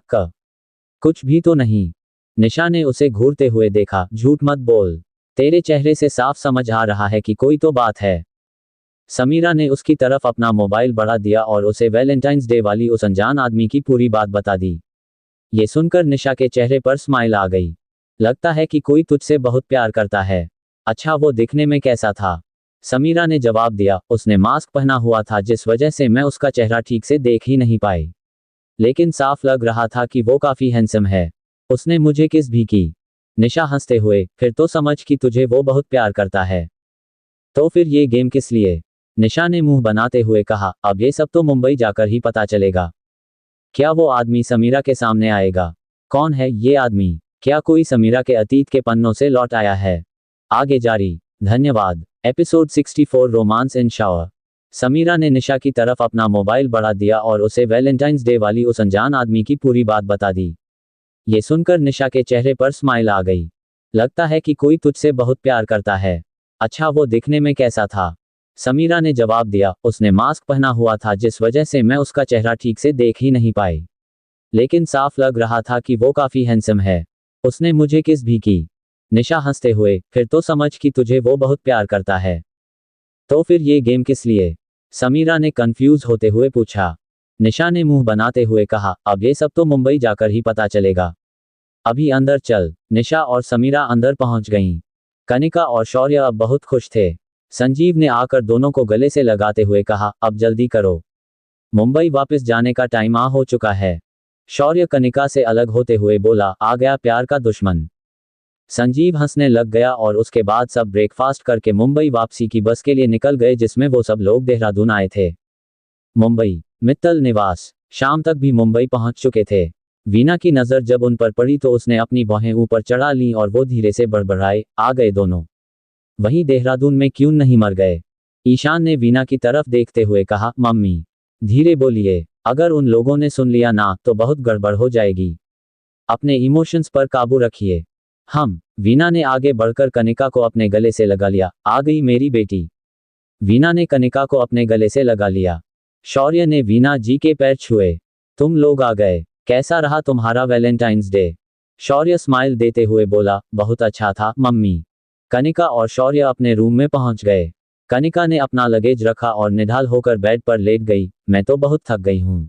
कुछ भी तो नहीं। निशा ने उसे घूरते हुए देखा, झूठ मत बोल, तेरे चेहरे से साफ समझ आ रहा है कि कोई तो बात है। समीरा ने उसकी तरफ अपना मोबाइल बढ़ा दिया और उसे वैलेंटाइंस डे वाली उस अनजान आदमी की पूरी बात बता दी। ये सुनकर निशा के चेहरे पर स्माइल आ गई। लगता है कि कोई तुझसे बहुत प्यार करता है। अच्छा, वो दिखने में कैसा था? समीरा ने जवाब दिया, उसने मास्क पहना हुआ था जिस वजह से मैं उसका चेहरा ठीक से देख ही नहीं पाई, लेकिन साफ लग रहा था कि वो काफी हैंडसम है। उसने मुझे किस भी की। निशा हंसते हुए, फिर तो समझ कि तुझे वो बहुत प्यार करता है। तो फिर ये गेम किस लिए? निशा ने मुंह बनाते हुए कहा, अब ये सब तो मुंबई जाकर ही पता चलेगा। क्या वो आदमी समीरा के सामने आएगा? कौन है ये आदमी? क्या कोई समीरा के अतीत के पन्नों से लौट आया है? आगे जारी। धन्यवाद। Episode 64 romance in shower. Samira ने निशा की तरफ अपना मोबाइल बढ़ा दिया और उसे वैलेंटाइंस डे वाली उस अनजान आदमी की पूरी बात बता दी। ये सुनकर निशा के चेहरे पर स्माइल आ गई। लगता है कि कोई तुझसे बहुत प्यार करता है। अच्छा, वो दिखने में कैसा था? समीरा ने जवाब दिया, उसने मास्क पहना हुआ था जिस वजह से मैं उसका चेहरा ठीक से देख ही नहीं पाई, लेकिन साफ लग रहा था कि वो काफी हैंडसम है। उसने मुझे किस भी की। निशा हंसते हुए, फिर तो समझ कि तुझे वो बहुत प्यार करता है। तो फिर ये गेम किस लिए? समीरा ने कंफ्यूज होते हुए पूछा। निशा ने मुंह बनाते हुए कहा, अब ये सब तो मुंबई जाकर ही पता चलेगा। अभी अंदर चल। निशा और समीरा अंदर पहुंच गईं। कनिका और शौर्य अब बहुत खुश थे। संजीव ने आकर दोनों को गले से लगाते हुए कहा, अब जल्दी करो, मुंबई वापस जाने का टाइम आ हो चुका है। शौर्य कनिका से अलग होते हुए बोला, आ गया प्यार का दुश्मन। संजीव हंसने लग गया और उसके बाद सब ब्रेकफास्ट करके मुंबई वापसी की बस के लिए निकल गए जिसमें वो सब लोग देहरादून आए थे। मुंबई, मित्तल निवास। शाम तक भी मुंबई पहुंच चुके थे। वीना की नज़र जब उन पर पड़ी तो उसने अपनी बाहें ऊपर चढ़ा लीं और वो धीरे से बड़बड़ाए, आ गए दोनों। वहीं देहरादून में क्यों नहीं मर गए? ईशान ने वीना की तरफ देखते हुए कहा, मम्मी धीरे बोलिए, अगर उन लोगों ने सुन लिया ना तो बहुत गड़बड़ हो जाएगी। अपने इमोशंस पर काबू रखिए। वीना ने आगे बढ़कर कनिका को अपने गले से लगा लिया। आ गई मेरी बेटी। वीना ने कनिका को अपने गले से लगा लिया। शौर्य ने वीना जी के पैर छुए। तुम लोग आ गए, कैसा रहा तुम्हारा वैलेंटाइंस डे? शौर्य स्माइल देते हुए बोला, बहुत अच्छा था मम्मी। कनिका और शौर्य अपने रूम में पहुंच गए। कनिका ने अपना लगेज रखा और निढाल होकर बेड पर लेट गई। मैं तो बहुत थक गई हूं।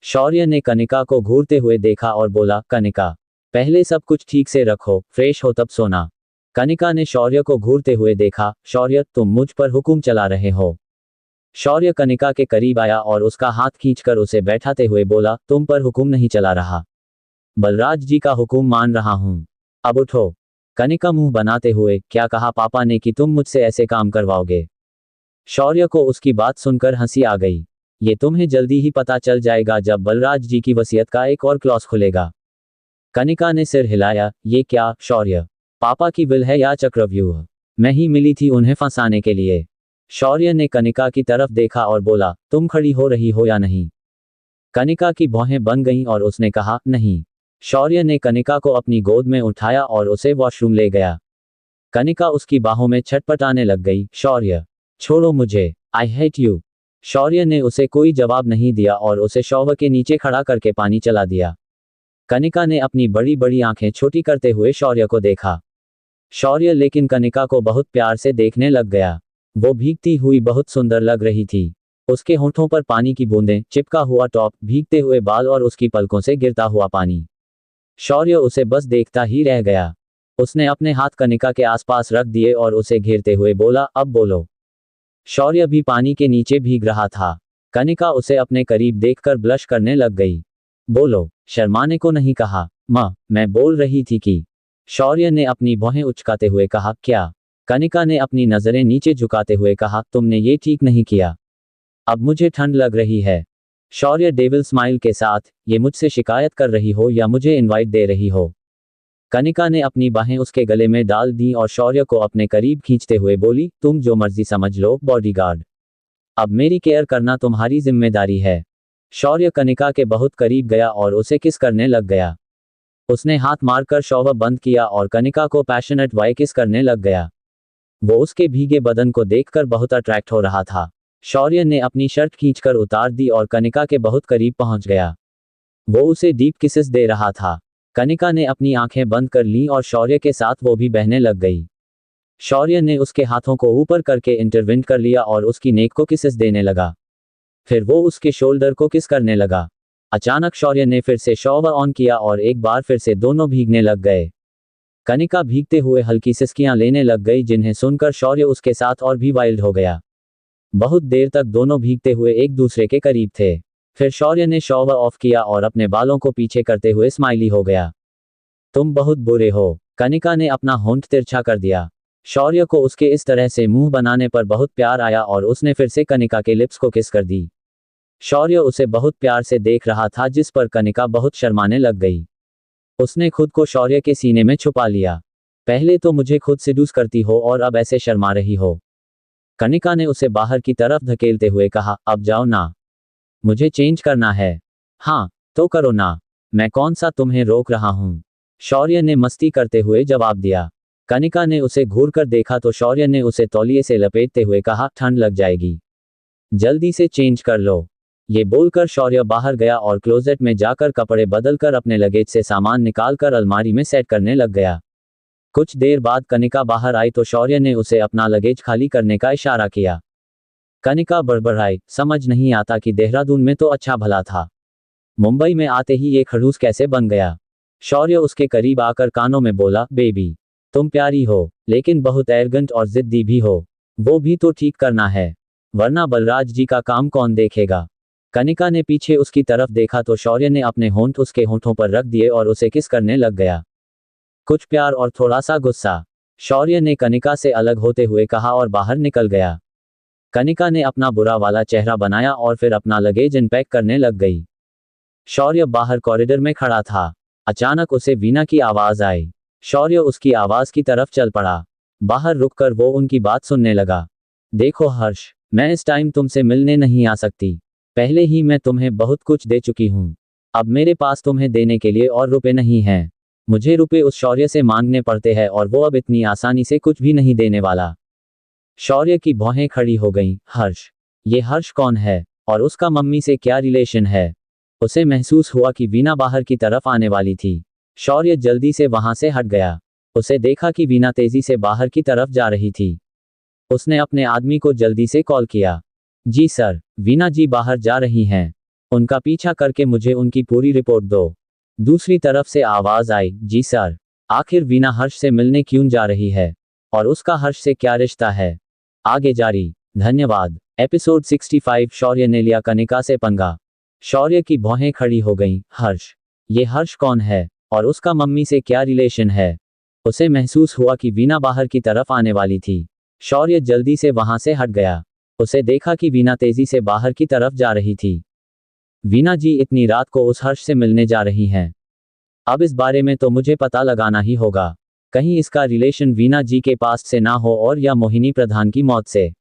शौर्य ने कनिका को घूरते हुए देखा और बोला, कनिका पहले सब कुछ ठीक से रखो, फ्रेश हो तब सोना। कनिका ने शौर्य को घूरते हुए देखा। शौर्य, तुम मुझ पर हुक्म चला रहे हो? शौर्य कनिका के करीब आया और उसका हाथ खींचकर उसे बैठाते हुए बोला, तुम पर हुक्म नहीं चला रहा, बलराज जी का हुक्म मान रहा हूं। अब उठो। कनिका मुंह बनाते हुए, क्या कहा पापा ने कि तुम मुझसे ऐसे काम करवाओगे? शौर्य को उसकी बात सुनकर हंसी आ गई। ये तुम्हें जल्दी ही पता चल जाएगा जब बलराज जी की वसीयत का एक और क्लॉज खुलेगा। कनिका ने सिर हिलाया। ये क्या शौर्य, पापा की विल है या चक्रव्यूह? मैं ही मिली थी उन्हें फंसाने के लिए। शौर्य ने कनिका की तरफ देखा और बोला, तुम खड़ी हो रही हो या नहीं? कनिका की भौहें बन गईं और उसने कहा, नहीं। शौर्य ने कनिका को अपनी गोद में उठाया और उसे वॉशरूम ले गया। कनिका उसकी बाहों में छटपटाने लग गई। शौर्य, छोड़ो मुझे, आई हेट यू। शौर्य ने उसे कोई जवाब नहीं दिया और उसे शॉवर के नीचे खड़ा करके पानी चला दिया। कनिका ने अपनी बड़ी बड़ी आंखें छोटी करते हुए शौर्य को देखा। शौर्य लेकिन कनिका को बहुत प्यार से देखने लग गया। वो भीगती हुई बहुत सुंदर लग रही थी। उसके होंठों पर पानी की बूंदें, चिपका हुआ टॉप, भीगते हुए बाल और उसकी पलकों से गिरता हुआ पानी। शौर्य उसे बस देखता ही रह गया। उसने अपने हाथ कनिका के आसपास रख दिए और उसे घेरते हुए बोला, अब बोलो। शौर्य भी पानी के नीचे भीग रहा था। कनिका उसे अपने करीब देखकर ब्लश करने लग गई। बोलो, शर्माने को नहीं कहा। माँ, मैं बोल रही थी कि। शौर्य ने अपनी भौहें उचकाते हुए कहा, क्या? कनिका ने अपनी नजरें नीचे झुकाते हुए कहा, तुमने ये ठीक नहीं किया। अब मुझे ठंड लग रही है। शौर्य डेविल स्माइल के साथ, ये मुझसे शिकायत कर रही हो या मुझे इनवाइट दे रही हो? कनिका ने अपनी बाहें उसके गले में डाल दी और शौर्य को अपने करीब खींचते हुए बोली, तुम जो मर्जी समझ लो बॉडीगार्ड। अब मेरी केयर करना तुम्हारी जिम्मेदारी है। शौर्य कनिका के बहुत करीब गया और उसे किस करने लग गया। उसने हाथ मारकर शॉवर बंद किया और कनिका को पैशनेट वाई किस करने लग गया। वो उसके भीगे बदन को देखकर बहुत अट्रैक्ट हो रहा था। शौर्य ने अपनी शर्ट खींचकर उतार दी और कनिका के बहुत करीब पहुंच गया। वो उसे डीप किसेस दे रहा था। कनिका ने अपनी आंखें बंद कर लीं और शौर्य के साथ वो भी बहने लग गई। शौर्य ने उसके हाथों को ऊपर करके इंटरवेंट कर लिया और उसकी नेक को किसेस देने लगा। फिर वो उसके शोल्डर को किस करने लगा। अचानक शौर्य ने फिर से शॉवर ऑन किया और एक बार फिर से दोनों भीगने लग गए। कनिका भीगते हुए हल्की सिसकियां लेने लग गई जिन्हें सुनकर शौर्य उसके साथ और भी वाइल्ड हो गया। बहुत देर तक दोनों भीगते हुए एक दूसरे के करीब थे। फिर शौर्य ने शॉवर ऑफ किया और अपने बालों को पीछे करते हुए स्माइली हो गया। तुम बहुत बुरे हो। कनिका ने अपना होंठ तिरछा कर दिया। शौर्य को उसके इस तरह से मुंह बनाने पर बहुत प्यार आया और उसने फिर से कनिका के लिप्स को किस कर दी। शौर्य उसे बहुत प्यार से देख रहा था जिस पर कनिका बहुत शर्माने लग गई। उसने खुद को शौर्य के सीने में छुपा लिया। पहले तो मुझे खुद सिड्यूस करती हो और अब ऐसे शर्मा रही हो। कनिका ने उसे बाहर की तरफ धकेलते हुए कहा, अब जाओ ना, मुझे चेंज करना है। हाँ, तो करो ना, मैं कौन सा तुम्हें रोक रहा हूं। शौर्य ने मस्ती करते हुए जवाब दिया। कनिका ने उसे घूरकर देखा तो शौर्य ने उसे तौलिए से लपेटते हुए कहा, ठंड लग जाएगी, जल्दी से चेंज कर लो। ये बोलकर शौर्य बाहर गया और क्लोजेट में जाकर कपड़े बदलकर अपने लगेज से सामान निकालकर अलमारी में सेट करने लग गया। कुछ देर बाद कनिका बाहर आई तो शौर्य ने उसे अपना लगेज खाली करने का इशारा किया। कनिका बड़बड़ाई, समझ नहीं आता कि देहरादून में तो अच्छा भला था, मुंबई में आते ही ये खड़ूस कैसे बन गया। शौर्य उसके करीब आकर कानों में बोला, बेबी तुम प्यारी हो, लेकिन बहुत एरोगेंट और जिद्दी भी हो, वो भी तो ठीक करना है, वरना बलराज जी का काम कौन देखेगा। कनिका ने पीछे उसकी तरफ देखा तो शौर्य ने अपने होंठ उसके होंठों पर रख दिए और उसे किस करने लग गया। कुछ प्यार और थोड़ा सा गुस्सा, शौर्य ने कनिका से अलग होते हुए कहा और बाहर निकल गया। कनिका ने अपना बुरा वाला चेहरा बनाया और फिर अपना लगेज अनपैक करने लग गई। शौर्य बाहर कॉरिडोर में खड़ा था। अचानक उसे वीना की आवाज आई। शौर्य उसकी आवाज की तरफ चल पड़ा। बाहर रुककर वो उनकी बात सुनने लगा। देखो हर्ष, मैं इस टाइम तुमसे मिलने नहीं आ सकती, पहले ही मैं तुम्हें बहुत कुछ दे चुकी हूँ, अब मेरे पास तुम्हें देने के लिए और रुपए नहीं हैं। मुझे रुपए उस शौर्य से मांगने पड़ते हैं और वो अब इतनी आसानी से कुछ भी नहीं देने वाला। शौर्य की भौहें खड़ी हो गईं। हर्ष, ये हर्ष कौन है और उसका मम्मी से क्या रिलेशन है। उसे महसूस हुआ कि वीना बाहर की तरफ आने वाली थी। शौर्य जल्दी से वहां से हट गया। उसे देखा कि वीना तेजी से बाहर की तरफ जा रही थी। उसने अपने आदमी को जल्दी से कॉल किया। जी सर, वीना जी बाहर जा रही हैं, उनका पीछा करके मुझे उनकी पूरी रिपोर्ट दो। दूसरी तरफ से आवाज आई, जी सर, आखिर वीना हर्ष से मिलने क्यों जा रही है और उसका हर्ष से क्या रिश्ता है। आगे जारी। धन्यवाद। एपिसोड 65। शौर्य ने लिया कनिका से पंगा। शौर्य की भौहें खड़ी हो गईं। हर्ष, ये हर्ष कौन है और उसका मम्मी से क्या रिलेशन है। उसे महसूस हुआ कि वीना बाहर की तरफ आने वाली थी। शौर्य जल्दी से वहां से हट गया। उसे देखा कि वीना तेजी से बाहर की तरफ जा रही थी। वीना जी इतनी रात को उस हर्ष से मिलने जा रही हैं। अब इस बारे में तो मुझे पता लगाना ही होगा, कहीं इसका रिलेशन वीना जी के पास से ना हो और या मोहिनी प्रधान की मौत से।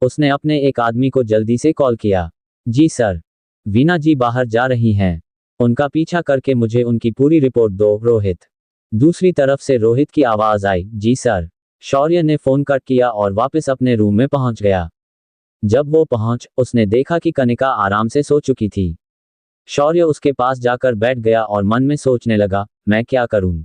उसने अपने एक आदमी को जल्दी से कॉल किया। जी सर, वीना जी बाहर जा रही हैं, उनका पीछा करके मुझे उनकी पूरी रिपोर्ट दो। रोहित। दूसरी तरफ से रोहित की आवाज आई। जी सर। शौर्य ने फोन कट किया और वापस अपने रूम में पहुंच गया। जब वो उसने देखा कि कनिका आराम से सो चुकी थी। शौर्य उसके पास जाकर बैठ गया और मन में सोचने लगा, मैं क्या करूं।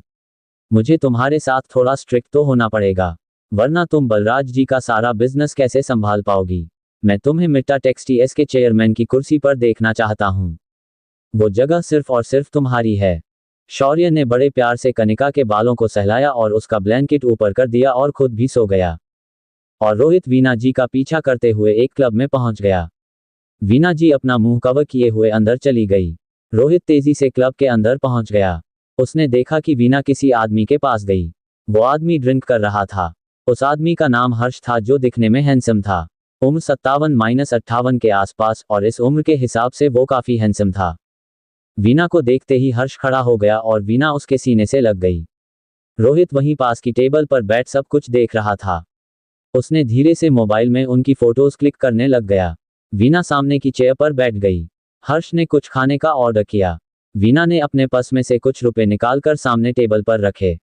मुझे तुम्हारे साथ थोड़ा स्ट्रिक्ट तो होना पड़ेगा, वरना तुम बलराज जी का सारा बिजनेस कैसे संभाल पाओगी। मैं तुम्हें मिट्टा टेक्सटीएस के चेयरमैन की कुर्सी पर देखना चाहता हूं, वो जगह सिर्फ और सिर्फ तुम्हारी है। शौर्य ने बड़े प्यार से कनिका के बालों को सहलाया और उसका ब्लैंकेट ऊपर कर दिया और खुद भी सो गया। और रोहित वीना जी का पीछा करते हुए एक क्लब में पहुंच गया। वीना जी अपना मुंह कवर किए हुए अंदर चली गई। रोहित तेजी से क्लब के अंदर पहुंच गया। उसने देखा कि वीना किसी आदमी के पास गई। वो आदमी ड्रिंक कर रहा था। उस आदमी का नाम हर्ष था, जो दिखने में हैंडसम था। उम्र 57-58 के आसपास, और इस उम्र के हिसाब से वो काफी हैंडसम था। वीना को देखते ही हर्ष खड़ा हो गया और वीना उसके सीने से लग गई। रोहित वहीं पास की टेबल पर बैठ सब कुछ देख रहा था। उसने धीरे से मोबाइल में उनकी फोटोज क्लिक करने लग गया। वीना सामने की चेयर पर बैठ गई। हर्ष ने कुछ खाने का ऑर्डर किया। वीना ने अपने पर्स में से कुछ रुपए निकालकर सामने टेबल पर रखे।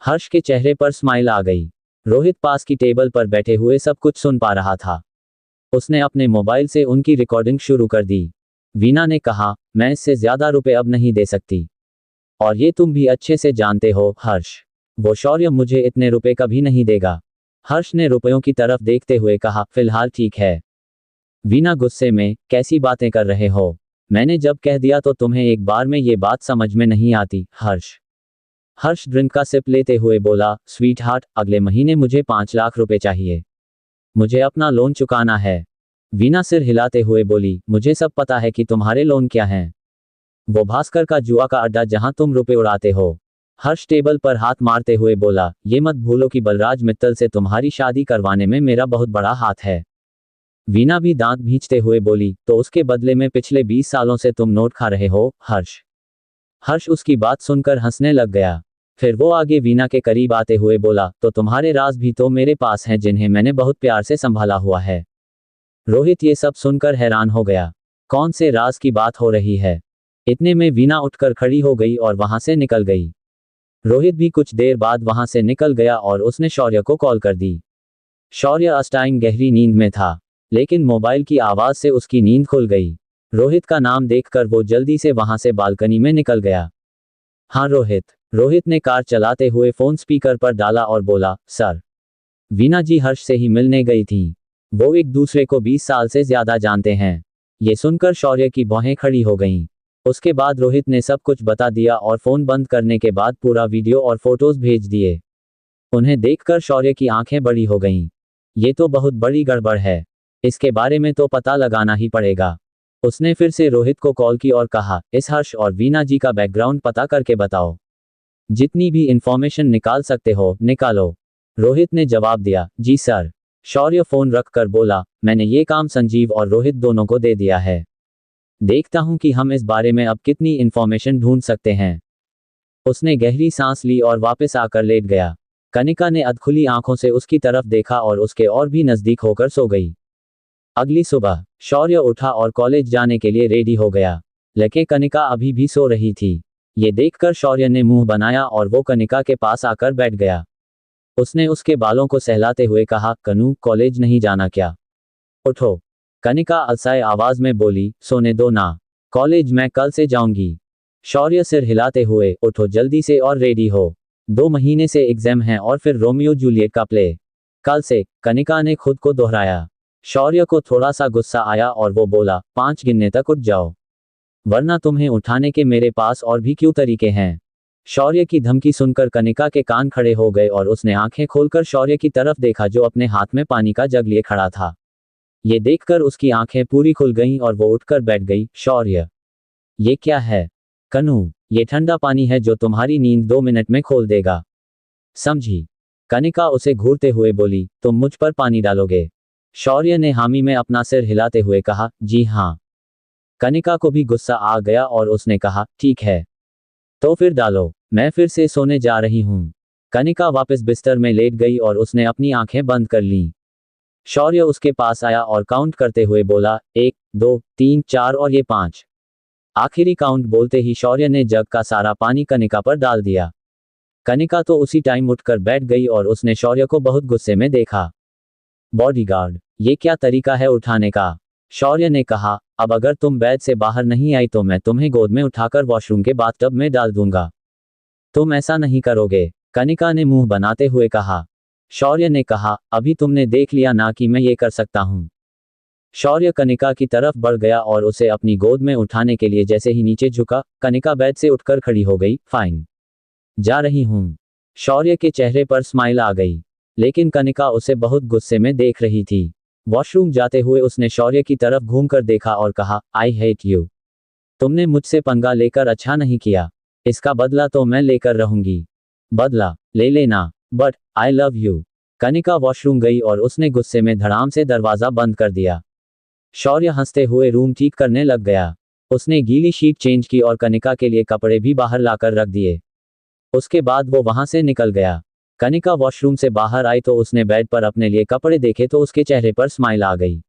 हर्ष के चेहरे पर स्माइल आ गई। रोहित पास की टेबल पर बैठे हुए सब कुछ सुन पा रहा था। उसने अपने मोबाइल से उनकी रिकॉर्डिंग शुरू कर दी। वीना ने कहा, मैं इससे ज्यादा रुपए अब नहीं दे सकती, और ये तुम भी अच्छे से जानते हो हर्ष, वो शौर्य मुझे इतने रुपए कभी नहीं देगा। हर्ष ने रुपयों की तरफ देखते हुए कहा, फिलहाल ठीक है। वीना गुस्से में, कैसी बातें कर रहे हो, मैंने जब कह दिया तो तुम्हें एक बार में ये बात समझ में नहीं आती। हर्ष ड्रिंक का सिप लेते हुए बोला, स्वीट हार्ट, अगले महीने मुझे 5 लाख रुपए चाहिए, मुझे अपना लोन चुकाना है। वीना सिर हिलाते हुए बोली, मुझे सब पता है कि तुम्हारे लोन क्या हैं। वो भास्कर का जुआ का अड्डा जहां तुम रुपए उड़ाते हो। हर्ष टेबल पर हाथ मारते हुए बोला, ये मत भूलो कि बलराज मित्तल से तुम्हारी शादी करवाने में मेरा बहुत बड़ा हाथ है। वीना भी दांत भींचते हुए बोली, तो उसके बदले में पिछले 20 सालों से तुम नोट खा रहे हो हर्ष उसकी बात सुनकर हंसने लग गया। फिर वो आगे वीना के करीब आते हुए बोला, तो तुम्हारे राज भी तो मेरे पास हैं, जिन्हें मैंने बहुत प्यार से संभाला हुआ है। रोहित ये सब सुनकर हैरान हो गया। कौन से राज की बात हो रही है। इतने में वीना उठकर खड़ी हो गई और वहां से निकल गई। रोहित भी कुछ देर बाद वहां से निकल गया और उसने शौर्य को कॉल कर दी। शौर्य उस टाइम गहरी नींद में था, लेकिन मोबाइल की आवाज से उसकी नींद खुल गई। रोहित का नाम देखकर वो जल्दी से वहां से बालकनी में निकल गया। हाँ रोहित। रोहित ने कार चलाते हुए फोन स्पीकर पर डाला और बोला, सर। वीना जी हर्ष से ही मिलने गई थीं। वो एक दूसरे को 20 साल से ज्यादा जानते हैं। ये सुनकर शौर्य की भौहें खड़ी हो गईं। उसके बाद रोहित ने सब कुछ बता दिया और फोन बंद करने के बाद पूरा वीडियो और फोटोज भेज दिए। उन्हें देखकर शौर्य की आंखें बड़ी हो गईं। ये तो बहुत बड़ी गड़बड़ है। इसके बारे में तो पता लगाना ही पड़ेगा। उसने फिर से रोहित को कॉल की और कहा, इस हर्ष और वीना जी का बैकग्राउंड पता करके बताओ। जितनी भी इंफॉर्मेशन निकाल सकते हो निकालो। रोहित ने जवाब दिया, जी सर। शौर्य फोन रखकर बोला, मैंने ये काम संजीव और रोहित दोनों को दे दिया है। देखता हूं कि हम इस बारे में अब कितनी इंफॉर्मेशन ढूंढ सकते हैं। उसने गहरी सांस ली और वापस आकर लेट गया। कनिका ने अधखुली आंखों से उसकी तरफ देखा और उसके और भी नजदीक होकर सो गई। अगली सुबह शौर्य उठा और कॉलेज जाने के लिए रेडी हो गया, लेकिन कनिका अभी भी सो रही थी। ये देखकर शौर्य ने मुंह बनाया और वो कनिका के पास आकर बैठ गया। उसने उसके बालों को सहलाते हुए कहा, कनू कॉलेज नहीं जाना क्या? उठो। कनिका अलसाए आवाज में बोली, सोने दो ना। कॉलेज मैं कल से जाऊंगी। शौर्य सिर हिलाते हुए, उठो जल्दी से और रेडी हो। 2 महीने से एग्जाम है और फिर रोमियो जूलियट का प्ले। कल से। कनिका ने खुद को दोहराया। शौर्य को थोड़ा सा गुस्सा आया और वो बोला, 5 गिनने तक उठ जाओ, वरना तुम्हें उठाने के मेरे पास और भी क्यों तरीके हैं। शौर्य की धमकी सुनकर कनिका के कान खड़े हो गए और उसने आंखें खोलकर शौर्य की तरफ देखा जो अपने हाथ में पानी का जग लिए खड़ा था। ये देखकर उसकी आंखें पूरी खुल गईं और वो उठकर बैठ गई। शौर्य, ये क्या है? कनू, ये ठंडा पानी है जो तुम्हारी नींद 2 मिनट में खोल देगा, समझी? कनिका उसे घूरते हुए बोली, तुम मुझ पर पानी डालोगे? शौर्य ने हामी में अपना सिर हिलाते हुए कहा, जी हाँ। कनिका को भी गुस्सा आ गया और उसने कहा, ठीक है, तो फिर डालो, मैं फिर से सोने जा रही हूं। कनिका वापस बिस्तर में लेट गई और उसने अपनी आंखें बंद कर लीं। शौर्य उसके पास आया और काउंट करते हुए बोला, 1 2 3 4 और ये 5। आखिरी काउंट बोलते ही शौर्य ने जग का सारा पानी कनिका पर डाल दिया। कनिका तो उसी टाइम उठकर बैठ गई और उसने शौर्य को बहुत गुस्से में देखा। बॉडीगार्ड, ये क्या तरीका है उठाने का? शौर्य ने कहा, अब अगर तुम बेड से बाहर नहीं आई तो मैं तुम्हें गोद में उठाकर वॉशरूम के बाथटब में डाल दूंगा। तुम ऐसा नहीं करोगे? कनिका ने मुंह बनाते हुए कहा। शौर्य ने कहा, अभी तुमने देख लिया ना कि मैं ये कर सकता हूं। शौर्य कनिका की तरफ बढ़ गया और उसे अपनी गोद में उठाने के लिए जैसे ही नीचे झुका, कनिका बेड से उठकर खड़ी हो गई। फाइन, जा रही हूं। शौर्य के चेहरे पर स्माइल आ गई, लेकिन कनिका उसे बहुत गुस्से में देख रही थी। वॉशरूम जाते हुए उसने शौर्य की तरफ घूमकर देखा और कहा, आई हेट यू। तुमने मुझसे पंगा लेकर अच्छा नहीं किया, इसका बदला तो मैं लेकर रहूंगी। बदला ले लेना, but I love you. Kanika washroom गई और उसने गुस्से में धड़ाम से दरवाजा बंद कर दिया। शौर्य हंसते हुए रूम ठीक करने लग गया। उसने गीली शीट चेंज की और कनिका के लिए कपड़े भी बाहर लाकर रख दिए। उसके बाद वो वहां से निकल गया। कनिका वॉशरूम से बाहर आई तो उसने बेड पर अपने लिए कपड़े देखे तो उसके चेहरे पर स्माइल आ गई।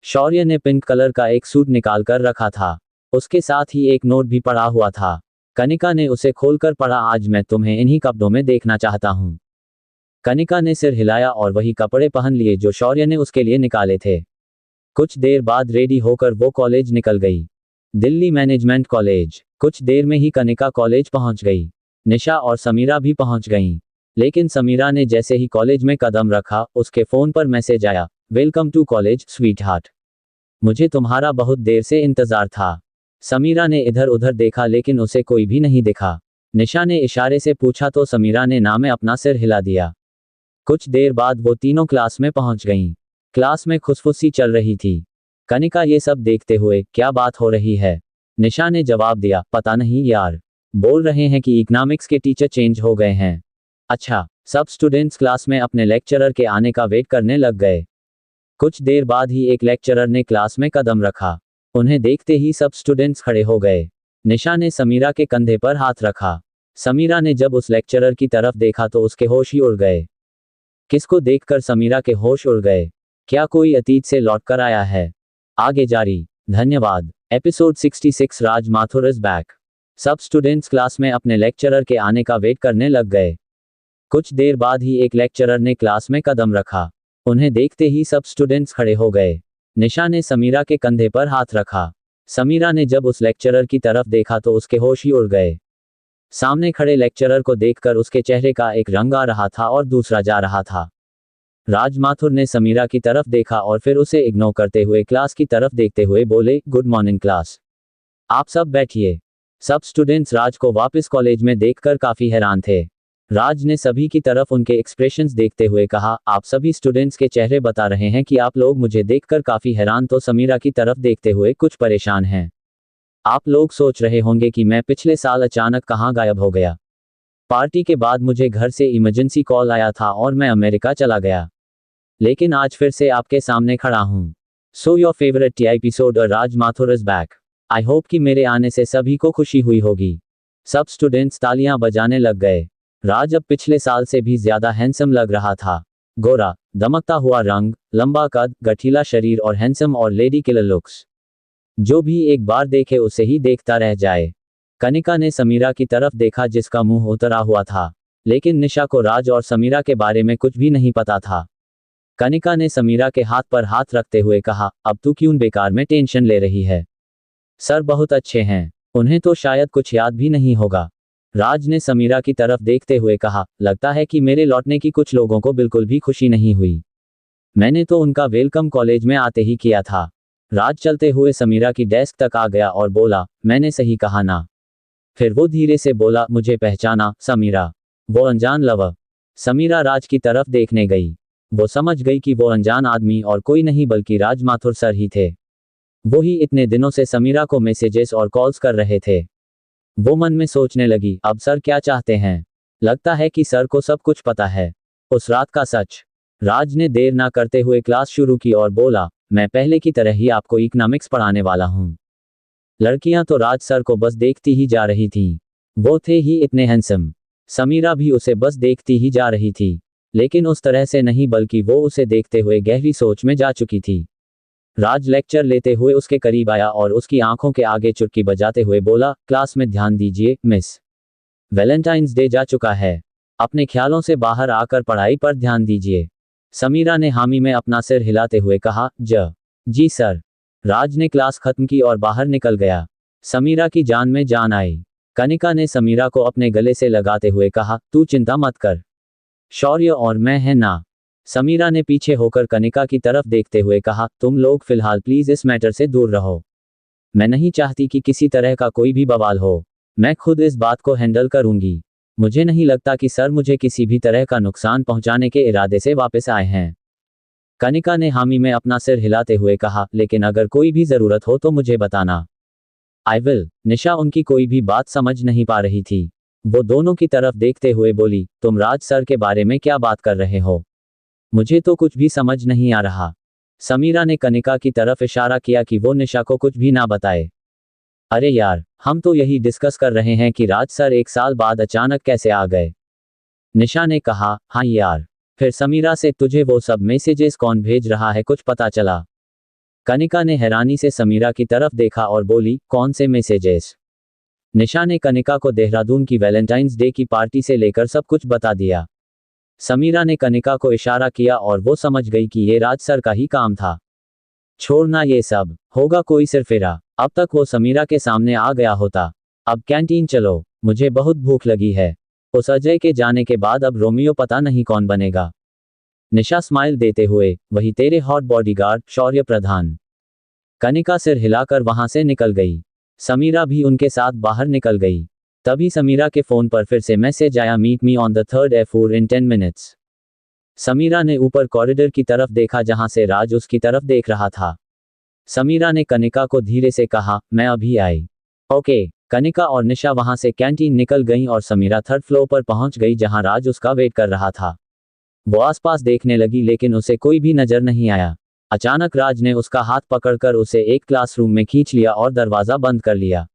शौर्य ने पिंक कलर का एक सूट निकाल कर रखा था। उसके साथ ही एक नोट भी पड़ा हुआ था। कनिका ने उसे खोलकर पढ़ा, आज मैं तुम्हें इन्हीं कपड़ों में देखना चाहता हूं। कनिका ने सिर हिलाया और वही कपड़े पहन लिए जो शौर्य ने उसके लिए निकाले थे। कुछ देर बाद रेडी होकर वो कॉलेज निकल गई, दिल्ली मैनेजमेंट कॉलेज। कुछ देर में ही कनिका कॉलेज पहुंच गई। निशा और समीरा भी पहुंच गईं। लेकिन समीरा ने जैसे ही कॉलेज में कदम रखा, उसके फोन पर मैसेज आया, वेलकम टू कॉलेज स्वीटहार्ट। मुझे तुम्हारा बहुत देर से इंतजार था। समीरा ने इधर उधर देखा लेकिन उसे कोई भी नहीं दिखा। निशा ने इशारे से पूछा तो समीरा ने ना में अपना सिर हिला दिया। कुछ देर बाद वो तीनों क्लास में पहुंच गईं। क्लास में खुशफुसी चल रही थी। कनिका ये सब देखते हुए, क्या बात हो रही है? निशा ने जवाब दिया, पता नहीं यार, बोल रहे हैं कि इकोनॉमिक्स के टीचर चेंज हो गए हैं। अच्छा। सब स्टूडेंट्स क्लास में अपने लेक्चरर के आने का वेट करने लग गए। कुछ देर बाद ही एक लेक्चरर ने क्लास में कदम रखा। उन्हें देखते ही सब स्टूडेंट्स खड़े हो गए। निशा ने समीरा के कंधे पर हाथ रखा। समीरा ने जब उस लेक्चरर की तरफ देखा तो उसके होश ही उड़ गए। किसको देखकर समीरा के होश उड़ गए? क्या कोई अतीत से लौटकर आया है? आगे जारी। धन्यवाद। Episode 66, Raj Mathur is back. सब स्टूडेंट्स क्लास में अपने लेक्चरर के आने का वेट करने लग गए। कुछ देर बाद ही एक लेक्चरर ने क्लास में कदम रखा। उन्हें देखते ही सब स्टूडेंट्स खड़े हो गए। निशा ने समीरा के कंधे पर हाथ रखा। समीरा ने जब उस लेक्चरर की तरफ देखा तो उसके होश ही उड़ गए। सामने खड़े लेक्चरर को देखकर उसके चेहरे का एक रंग आ रहा था और दूसरा जा रहा था। राज माथुर ने समीरा की तरफ देखा और फिर उसे इग्नोर करते हुए क्लास की तरफ देखते हुए बोले, गुड मॉर्निंग क्लास। आप सब बैठिए। सब स्टूडेंट्स राज को वापस कॉलेज में देखकर काफी हैरान थे। राज ने सभी की तरफ उनके एक्सप्रेशंस देखते हुए कहा, आप सभी स्टूडेंट्स के चेहरे बता रहे हैं कि आप लोग मुझे देखकर काफी हैरान तो समीरा की तरफ देखते हुए कुछ परेशान हैं। आप लोग सोच रहे होंगे कि मैं पिछले साल अचानक कहाँ गायब हो गया। पार्टी के बाद मुझे घर से इमरजेंसी कॉल आया था और मैं अमेरिका चला गया, लेकिन आज फिर से आपके सामने खड़ा हूँ। So your favourite T episode Raj Mathur is back. I hope कि मेरे आने से सभी को खुशी हुई होगी। सब स्टूडेंट्स तालियां बजाने लग गए। राज अब पिछले साल से भी ज्यादा हैंडसम लग रहा था। गोरा, दमकता हुआ रंग, लंबा कद, गठीला शरीर और हैंडसम और लेडी किलर लुक्स। जो भी एक बार देखे उसे ही देखता रह जाए। कनिका ने समीरा की तरफ देखा जिसका मुंह उतरा हुआ था, लेकिन निशा को राज और समीरा के बारे में कुछ भी नहीं पता था। कनिका ने समीरा के हाथ पर हाथ रखते हुए कहा, अब तू क्यों बेकार में टेंशन ले रही है। सर बहुत अच्छे हैं, उन्हें तो शायद कुछ याद भी नहीं होगा। राज ने समीरा की तरफ देखते हुए कहा, लगता है कि मेरे लौटने की कुछ लोगों को बिल्कुल भी खुशी नहीं हुई। मैंने तो उनका वेलकम कॉलेज में आते ही किया था। राज चलते हुए समीरा की डेस्क तक आ गया और बोला, मैंने सही कहा ना। फिर वो धीरे से बोला, मुझे पहचाना समीरा, वो अनजान लवर। समीरा राज की तरफ देखने गई। वो समझ गई कि वो अनजान आदमी और कोई नहीं बल्कि राज माथुर सर ही थे। वो ही इतने दिनों से समीरा को मैसेजेस और कॉल्स कर रहे थे। वो मन में सोचने लगी, अब सर क्या चाहते हैं। लगता है कि सर को सब कुछ पता है। उस रात का सच। राज ने देर ना करते हुए क्लास शुरू की और बोला, मैं पहले की तरह ही आपको इकोनॉमिक्स पढ़ाने वाला हूँ। लड़कियां तो राज सर को बस देखती ही जा रही थीं। वो थे ही इतने हैंडसम। समीरा भी उसे बस देखती ही जा रही थी, लेकिन उस तरह से नहीं बल्कि वो उसे देखते हुए गहरी सोच में जा चुकी थी। राज लेक्चर लेते हुए उसके करीब आया और उसकी आंखों के आगे चुटकी बजाते हुए बोला, क्लास में ध्यान दीजिए मिस। वैलेंटाइंस डे जा चुका है, अपने ख्यालों से बाहर आकर पढ़ाई पर ध्यान दीजिए। समीरा ने हामी में अपना सिर हिलाते हुए कहा, जी सर। राज ने क्लास खत्म की और बाहर निकल गया। समीरा की जान में जान आई। कनिका ने समीरा को अपने गले से लगाते हुए कहा, तू चिंता मत कर, शौर्य और मैं है ना। समीरा ने पीछे होकर कनिका की तरफ देखते हुए कहा, तुम लोग फिलहाल प्लीज इस मैटर से दूर रहो। मैं नहीं चाहती कि किसी तरह का कोई भी बवाल हो। मैं खुद इस बात को हैंडल करूंगी। मुझे नहीं लगता कि सर मुझे किसी भी तरह का नुकसान पहुंचाने के इरादे से वापस आए हैं। कनिका ने हामी में अपना सिर हिलाते हुए कहा, लेकिन अगर कोई भी जरूरत हो तो मुझे बताना। I will. निशा उनकी कोई भी बात समझ नहीं पा रही थी। वो दोनों की तरफ देखते हुए बोली, तुम राज सर के बारे में क्या बात कर रहे हो। मुझे तो कुछ भी समझ नहीं आ रहा। समीरा ने कनिका की तरफ इशारा किया कि वो निशा को कुछ भी ना बताए। अरे यार, हम तो यही डिस्कस कर रहे हैं कि राज सर एक साल बाद अचानक कैसे आ गए। निशा ने कहा, हाँ यार। फिर समीरा से तुझे वो सब मैसेजेस कौन भेज रहा है कुछ पता चला। कनिका ने हैरानी से समीरा की तरफ देखा और बोली, कौन से मैसेजेस। निशा ने कनिका को देहरादून की वैलेंटाइंस डे की पार्टी से लेकर सब कुछ बता दिया। समीरा ने कनिका को इशारा किया और वो समझ गई कि ये राज सर का ही काम था। छोड़ना ये सब, होगा कोई सिरफिरा। अब तक वो समीरा के सामने आ गया होता। अब कैंटीन चलो, मुझे बहुत भूख लगी है। उस अजय के जाने के बाद अब रोमियो पता नहीं कौन बनेगा। निशा स्माइल देते हुए, वही तेरे हॉट बॉडीगार्ड शौर्य प्रधान। कनिका सिर हिलाकर वहां से निकल गई। समीरा भी उनके साथ बाहर निकल गई। तभी समीरा के फोन पर फिर से मैसेज आया, meet me on the 3rd F4 in 10 minutes. Samira ने ऊपर कॉरिडोर की तरफ देखा जहां से राज उसकी तरफ देख रहा था। समीरा ने कनिका को धीरे से कहा, मैं अभी आई। ओके। कनिका और निशा वहां से कैंटीन निकल गईं और समीरा 3rd फ्लोर पर पहुंच गई जहां राज उसका वेट कर रहा था। वो आसपास देखने लगी लेकिन उसे कोई भी नजर नहीं आया। अचानक राज ने उसका हाथ पकड़कर उसे एक क्लासरूम में खींच लिया और दरवाजा बंद कर लिया।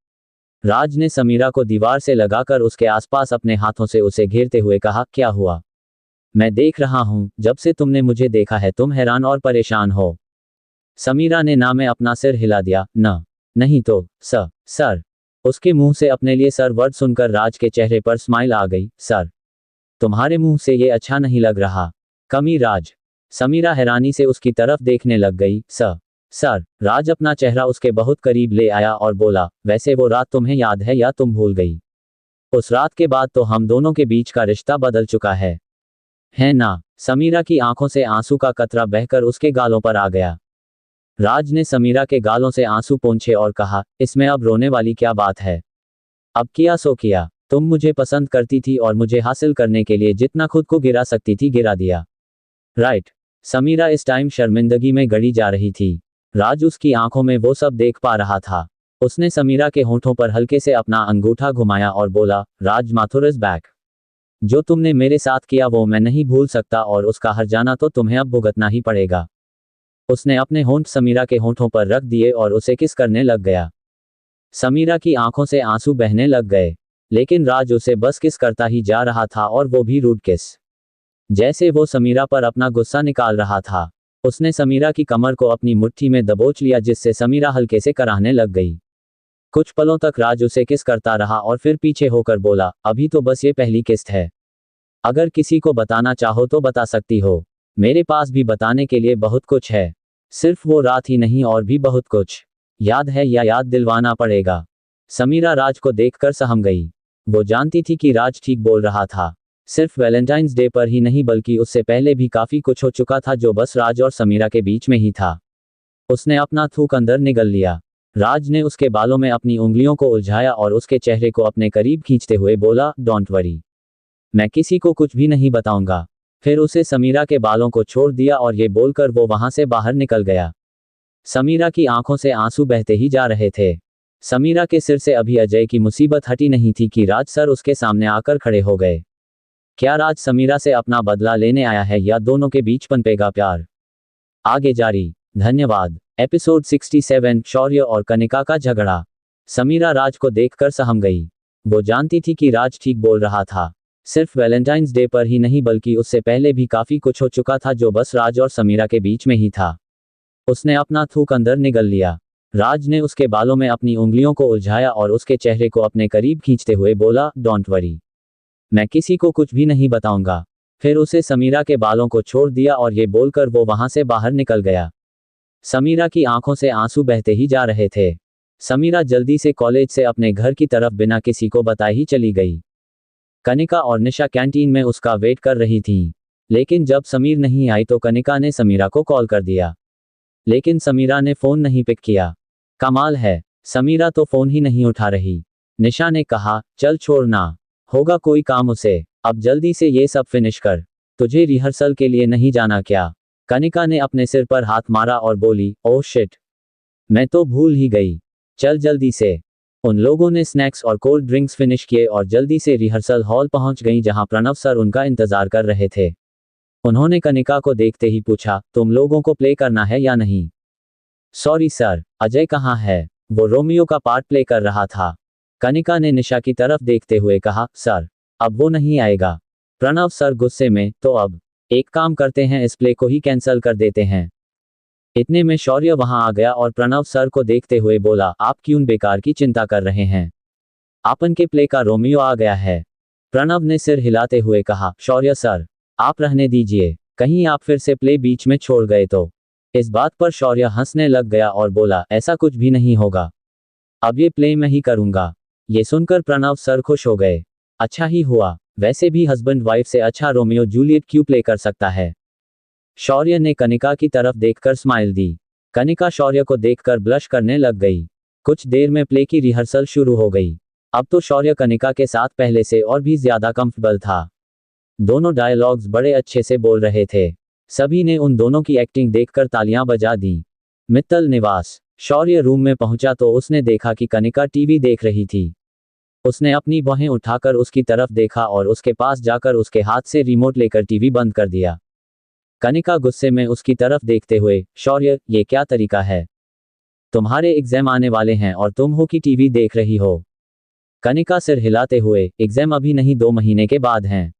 राज ने समीरा को दीवार से लगाकर उसके आसपास अपने हाथों से उसे घेरते हुए कहा, क्या हुआ। मैं देख रहा हूं, जब से तुमने मुझे देखा है तुम हैरान और परेशान हो। समीरा ने ना में अपना सिर हिला दिया, न नहीं तो सर। उसके मुंह से अपने लिए सर वर्ड सुनकर राज के चेहरे पर स्माइल आ गई। सर, तुम्हारे मुंह से ये अच्छा नहीं लग रहा। कमी राज। समीरा हैरानी से उसकी तरफ देखने लग गई। सर, राज अपना चेहरा उसके बहुत करीब ले आया और बोला, वैसे वो रात तुम्हें याद है या तुम भूल गई? उस रात के बाद तो हम दोनों के बीच का रिश्ता बदल चुका है ना? समीरा की आंखों से आंसू का कतरा बहकर उसके गालों पर आ गया। राज ने समीरा के गालों से आंसू पोंछे और कहा, इसमें अब रोने वाली क्या बात है? अब किया सो किया। तुम मुझे पसंद करती थी और मुझे हासिल करने के लिए जितना खुद को गिरा सकती थी गिरा दिया, राइट? समीरा इस टाइम शर्मिंदगी में गड़ी जा रही थी। राज उसकी आंखों में वो सब देख पा रहा था। उसने समीरा के होंठों पर हल्के से अपना अंगूठा घुमाया और बोला, राज माथुर इज बैक। जो तुमने मेरे साथ किया वो मैं नहीं भूल सकता और उसका हर्जाना तो तुम्हें अब भुगतना ही पड़ेगा। उसने अपने होंठ समीरा के होंठों पर रख दिए और उसे किस करने लग गया। समीरा की आंखों से आंसू बहने लग गए, लेकिन राज उसे बस किस करता ही जा रहा था और वो भी रूड किस, जैसे वो समीरा पर अपना गुस्सा निकाल रहा था। उसने समीरा की कमर को अपनी मुट्ठी में दबोच लिया जिससे समीरा हल्के से कराहने लग गई। कुछ पलों तक राज उसे किस करता रहा और फिर पीछे होकर बोला, अभी तो बस ये पहली किस्त है। अगर किसी को बताना चाहो तो बता सकती हो। मेरे पास भी बताने के लिए बहुत कुछ है। सिर्फ वो रात ही नहीं और भी बहुत कुछ। याद है या याद दिलवाना पड़ेगा? समीरा राज को देखकर सहम गई। वो जानती थी कि राज ठीक बोल रहा था। सिर्फ वैलेंटाइंस डे पर ही नहीं बल्कि उससे पहले भी काफी कुछ हो चुका था जो बस राज और समीरा के बीच में ही था। उसने अपना थूक अंदर निगल लिया। राज ने उसके बालों में अपनी उंगलियों को उलझाया और उसके चेहरे को अपने करीब खींचते हुए बोला, डोंट वरी, मैं किसी को कुछ भी नहीं बताऊंगा। फिर उसे समीरा के बालों को छोड़ दिया और ये बोलकर वो वहां से बाहर निकल गया। समीरा की आंखों से आंसू बहते ही जा रहे थे। समीरा के सिर से अभी अजय की मुसीबत हटी नहीं थी कि राज सर उसके सामने आकर खड़े हो गए। क्या राज समीरा से अपना बदला लेने आया है या दोनों के बीच पनपेगा प्यार? आगे जारी। धन्यवाद। एपिसोड 67, शौर्य और कनिका का झगड़ा। समीरा राज को देखकर सहम गई। वो जानती थी कि राज ठीक बोल रहा था। सिर्फ वैलेंटाइंस डे पर ही नहीं बल्कि उससे पहले भी काफी कुछ हो चुका था जो बस राज और समीरा के बीच में ही था। उसने अपना थूक अंदर निगल लिया। राज ने उसके बालों में अपनी उंगलियों को उलझाया और उसके चेहरे को अपने करीब खींचते हुए बोला, डोंट वरी, मैं किसी को कुछ भी नहीं बताऊंगा। फिर उसे समीरा के बालों को छोड़ दिया और ये बोलकर वो वहां से बाहर निकल गया। समीरा की आंखों से आंसू बहते ही जा रहे थे। समीरा जल्दी से कॉलेज से अपने घर की तरफ बिना किसी को बताए ही चली गई। कनिका और निशा कैंटीन में उसका वेट कर रही थीं। लेकिन जब समीर नहीं आई तो कनिका ने समीरा को कॉल कर दिया, लेकिन समीरा ने फोन नहीं पिक किया। कमाल है, समीरा तो फोन ही नहीं उठा रही। निशा ने कहा, चल छोड़ना, होगा कोई काम उसे, अब जल्दी से ये सब फिनिश कर। तुझे रिहर्सल के लिए नहीं जाना क्या? कनिका ने अपने सिर पर हाथ मारा और बोली, ओह शिट, मैं तो भूल ही गई, चल जल्दी से। उन लोगों ने स्नैक्स और कोल्ड ड्रिंक्स फिनिश किए और जल्दी से रिहर्सल हॉल पहुंच गईं जहां प्रणव सर उनका इंतजार कर रहे थे। उन्होंने कनिका को देखते ही पूछा, तुम लोगों को प्ले करना है या नहीं? सॉरी सर, अजय कहाँ है? वो रोमियो का पार्ट प्ले कर रहा था। कनिका ने निशा की तरफ देखते हुए कहा, सर, अब वो नहीं आएगा। प्रणव सर गुस्से में, तो अब एक काम करते हैं, इस प्ले को ही कैंसिल कर देते हैं। इतने में शौर्य वहां आ गया और प्रणव सर को देखते हुए बोला, आप क्यों बेकार की चिंता कर रहे हैं? आपन के प्ले का रोमियो आ गया है। प्रणव ने सिर हिलाते हुए कहा, शौर्य सर, आप रहने दीजिए, कहीं आप फिर से प्ले बीच में छोड़ गए तो। इस बात पर शौर्य हंसने लग गया और बोला, ऐसा कुछ भी नहीं होगा, अब ये प्ले मैं ही करूंगा। ये सुनकर प्रणव सर खुश हो गए। अच्छा ही हुआ, वैसे भी हस्बैंड वाइफ से अच्छा रोमियो जूलियट क्यों प्ले कर सकता है। शौर्य ने कनिका की तरफ देखकर स्माइल दी। कनिका शौर्य को देखकर ब्लश करने लग गई। कुछ देर में प्ले की रिहर्सल शुरू हो गई। अब तो शौर्य कनिका के साथ पहले से और भी ज्यादा कंफर्टेबल था। दोनों डायलॉग्स बड़े अच्छे से बोल रहे थे। सभी ने उन दोनों की एक्टिंग देखकर तालियां बजा दी। मित्तल निवास। शौर्य रूम में पहुंचा तो उसने देखा कि कनिका टीवी देख रही थी। उसने अपनी बाहें उठाकर उसकी तरफ देखा और उसके पास जाकर उसके हाथ से रिमोट लेकर टीवी बंद कर दिया। कनिका गुस्से में उसकी तरफ देखते हुए, शौर्य, ये क्या तरीका है? तुम्हारे एग्जाम आने वाले हैं और तुम हो कि टीवी देख रही हो? कनिका सिर हिलाते हुए, एग्जाम अभी नहीं 2 महीने के बाद हैं।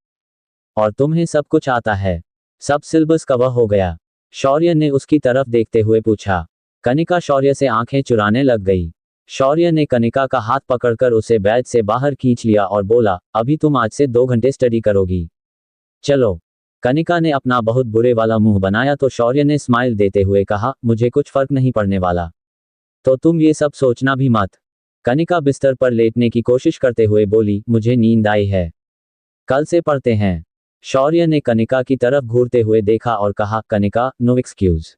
और तुम्हें सब कुछ आता है? सब सिलेबस कवर हो गया? शौर्य ने उसकी तरफ देखते हुए पूछा। कनिका शौर्य से आंखें चुराने लग गई। शौर्य ने कनिका का हाथ पकड़कर उसे बैच से बाहर खींच लिया और बोला, अभी तुम आज से 2 घंटे स्टडी करोगी। चलो। कनिका ने अपना बहुत बुरे वाला मुंह बनाया तो शौर्य ने स्माइल देते हुए कहा, मुझे कुछ फर्क नहीं पड़ने वाला। तो तुम ये सब सोचना भी मत। कनिका बिस्तर पर लेटने की कोशिश करते हुए बोली, मुझे नींद आई है। कल से पढ़ते हैं। शौर्य ने कनिका की तरफ घूरते हुए देखा और कहा, कनिका, नो एक्सक्यूज।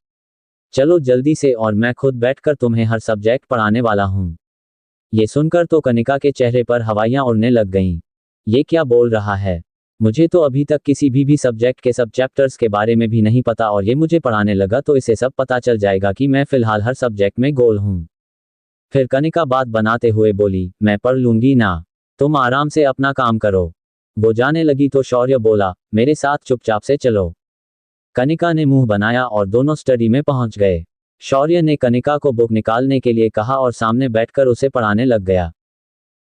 चलो जल्दी से, और मैं खुद बैठकर तुम्हें हर सब्जेक्ट पढ़ाने वाला हूँ। ये सुनकर तो कनिका के चेहरे पर हवाइयाँ उड़ने लग गईं। ये क्या बोल रहा है? मुझे तो अभी तक किसी भी सब्जेक्ट के सब चैप्टर्स के बारे में भी नहीं पता, और ये मुझे पढ़ाने लगा तो इसे सब पता चल जाएगा कि मैं फिलहाल हर सब्जेक्ट में गोल हूँ। फिर कनिका बात बनाते हुए बोली, मैं पढ़ लूंगी ना, तुम आराम से अपना काम करो। वो जाने लगी तो शौर्य बोला, मेरे साथ चुपचाप से चलो। कनिका ने मुंह बनाया और दोनों स्टडी में पहुंच गए। शौर्य ने कनिका को बुक निकालने के लिए कहा और सामने बैठकर उसे पढ़ाने लग गया।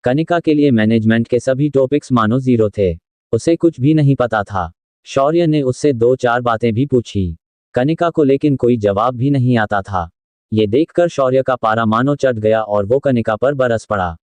कनिका के लिए मैनेजमेंट के सभी टॉपिक्स मानो जीरो थे। उसे कुछ भी नहीं पता था। शौर्य ने उससे 2-4 बातें भी पूछी कनिका को, लेकिन कोई जवाब भी नहीं आता था। ये देखकर शौर्य का पारा मानो चढ़ गया और वो कनिका पर बरस पड़ा।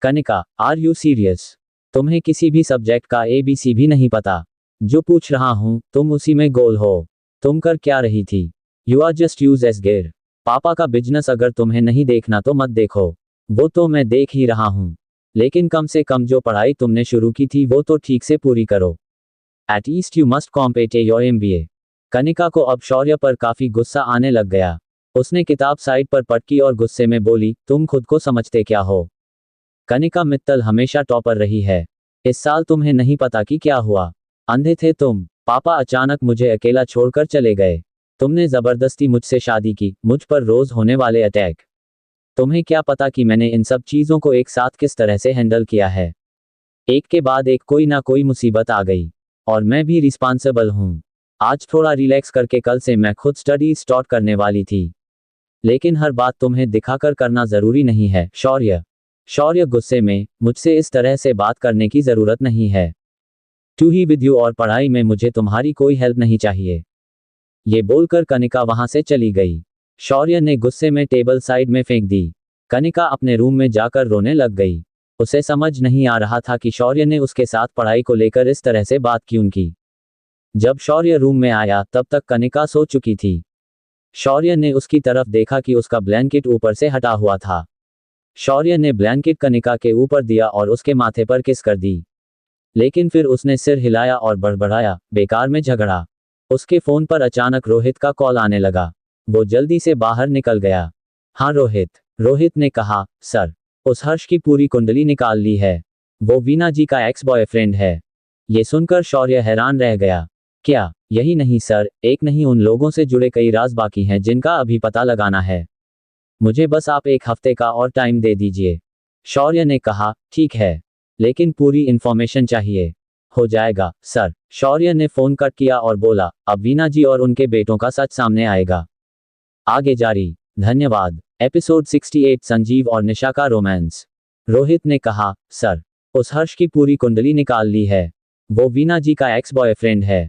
Kanika, are you serious? तुम्हें किसी भी सब्जेक्ट का ABC भी नहीं पता? जो पूछ रहा हूं तुम उसी में गोल हो। तुम कर क्या रही थी? You are just use as gear. पापा का बिजनेस अगर तुम्हें नहीं देखना तो मत देखो। वो तो मैं देख ही रहा हूं, लेकिन कम से कम जो पढ़ाई तुमने शुरू की थी वो तो ठीक से पूरी करो। At least you must complete your MBA। Kanika को अब शौर्य पर काफी गुस्सा आने लग गया। उसने किताब साइड पर पटकी और गुस्से में बोली, तुम खुद को समझते क्या हो? कनिका मित्तल हमेशा टॉपर रही है। इस साल तुम्हें नहीं पता कि क्या हुआ? अंधे थे तुम। पापा अचानक मुझे अकेला छोड़कर चले गए। तुमने जबरदस्ती मुझसे शादी की, मुझ पर रोज होने वाले अटैक। तुम्हें क्या पता कि मैंने इन सब चीजों को एक साथ किस तरह से हैंडल किया है। एक के बाद एक कोई ना कोई मुसीबत आ गई, और मैं भी रिस्पॉन्सिबल हूँ। आज थोड़ा रिलैक्स करके कल से मैं खुद स्टडी स्टार्ट करने वाली थी, लेकिन हर बात तुम्हें दिखाकर करना जरूरी नहीं है। शौर्य गुस्से में, मुझसे इस तरह से बात करने की जरूरत नहीं है। टू ही विद यू, और पढ़ाई में मुझे तुम्हारी कोई हेल्प नहीं चाहिए। ये बोलकर कनिका वहां से चली गई। शौर्य ने गुस्से में टेबल साइड में फेंक दी। कनिका अपने रूम में जाकर रोने लग गई। उसे समझ नहीं आ रहा था कि शौर्य ने उसके साथ पढ़ाई को लेकर इस तरह से बात क्यों की। जब शौर्य रूम में आया तब तक कनिका सो चुकी थी। शौर्य ने उसकी तरफ देखा कि उसका ब्लैंकेट ऊपर से हटा हुआ था। शौर्य ने ब्लैंकेट कनिका के ऊपर दिया और उसके माथे पर किस कर दी, लेकिन फिर उसने सिर हिलाया और बड़बड़ाया, बेकार में झगड़ा। उसके फोन पर अचानक रोहित का कॉल आने लगा। वो जल्दी से बाहर निकल गया। हाँ रोहित ने कहा, सर, उस हर्ष की पूरी कुंडली निकाल ली है। वो वीना जी का एक्स बॉयफ्रेंड है। ये सुनकर शौर्य हैरान रह गया। क्या? यही नहीं सर, एक नहीं, उन लोगों से जुड़े कई राज बाकी हैं जिनका अभी पता लगाना है। मुझे बस आप 1 हफ्ते का और टाइम दे दीजिए। शौर्य ने कहा, ठीक है, लेकिन पूरी इंफॉर्मेशन चाहिए। हो जाएगा सर। शौर्य ने फोन कट किया और बोला, अब वीना जी और उनके बेटों का सच सामने आएगा। आगे जारी। धन्यवाद। एपिसोड 68, संजीव और निशा का रोमांस। रोहित ने कहा, सर, उस हर्ष की पूरी कुंडली निकाल ली है। वो वीना जी का एक्स बॉयफ्रेंड है।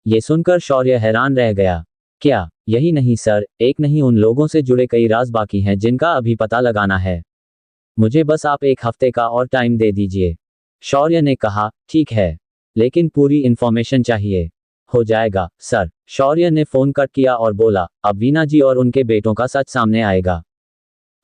ये सुनकर शौर्य हैरान रह गया। क्या? यही नहीं सर, एक नहीं, उन लोगों से जुड़े कई राज बाकी हैं जिनका अभी पता लगाना है। मुझे बस आप 1 हफ्ते का और टाइम दे दीजिए। शौर्य ने कहा, ठीक है, लेकिन पूरी इंफॉर्मेशन चाहिए। हो जाएगा सर। शौर्य ने फोन कट किया और बोला, अब वीना जी और उनके बेटों का सच सामने आएगा।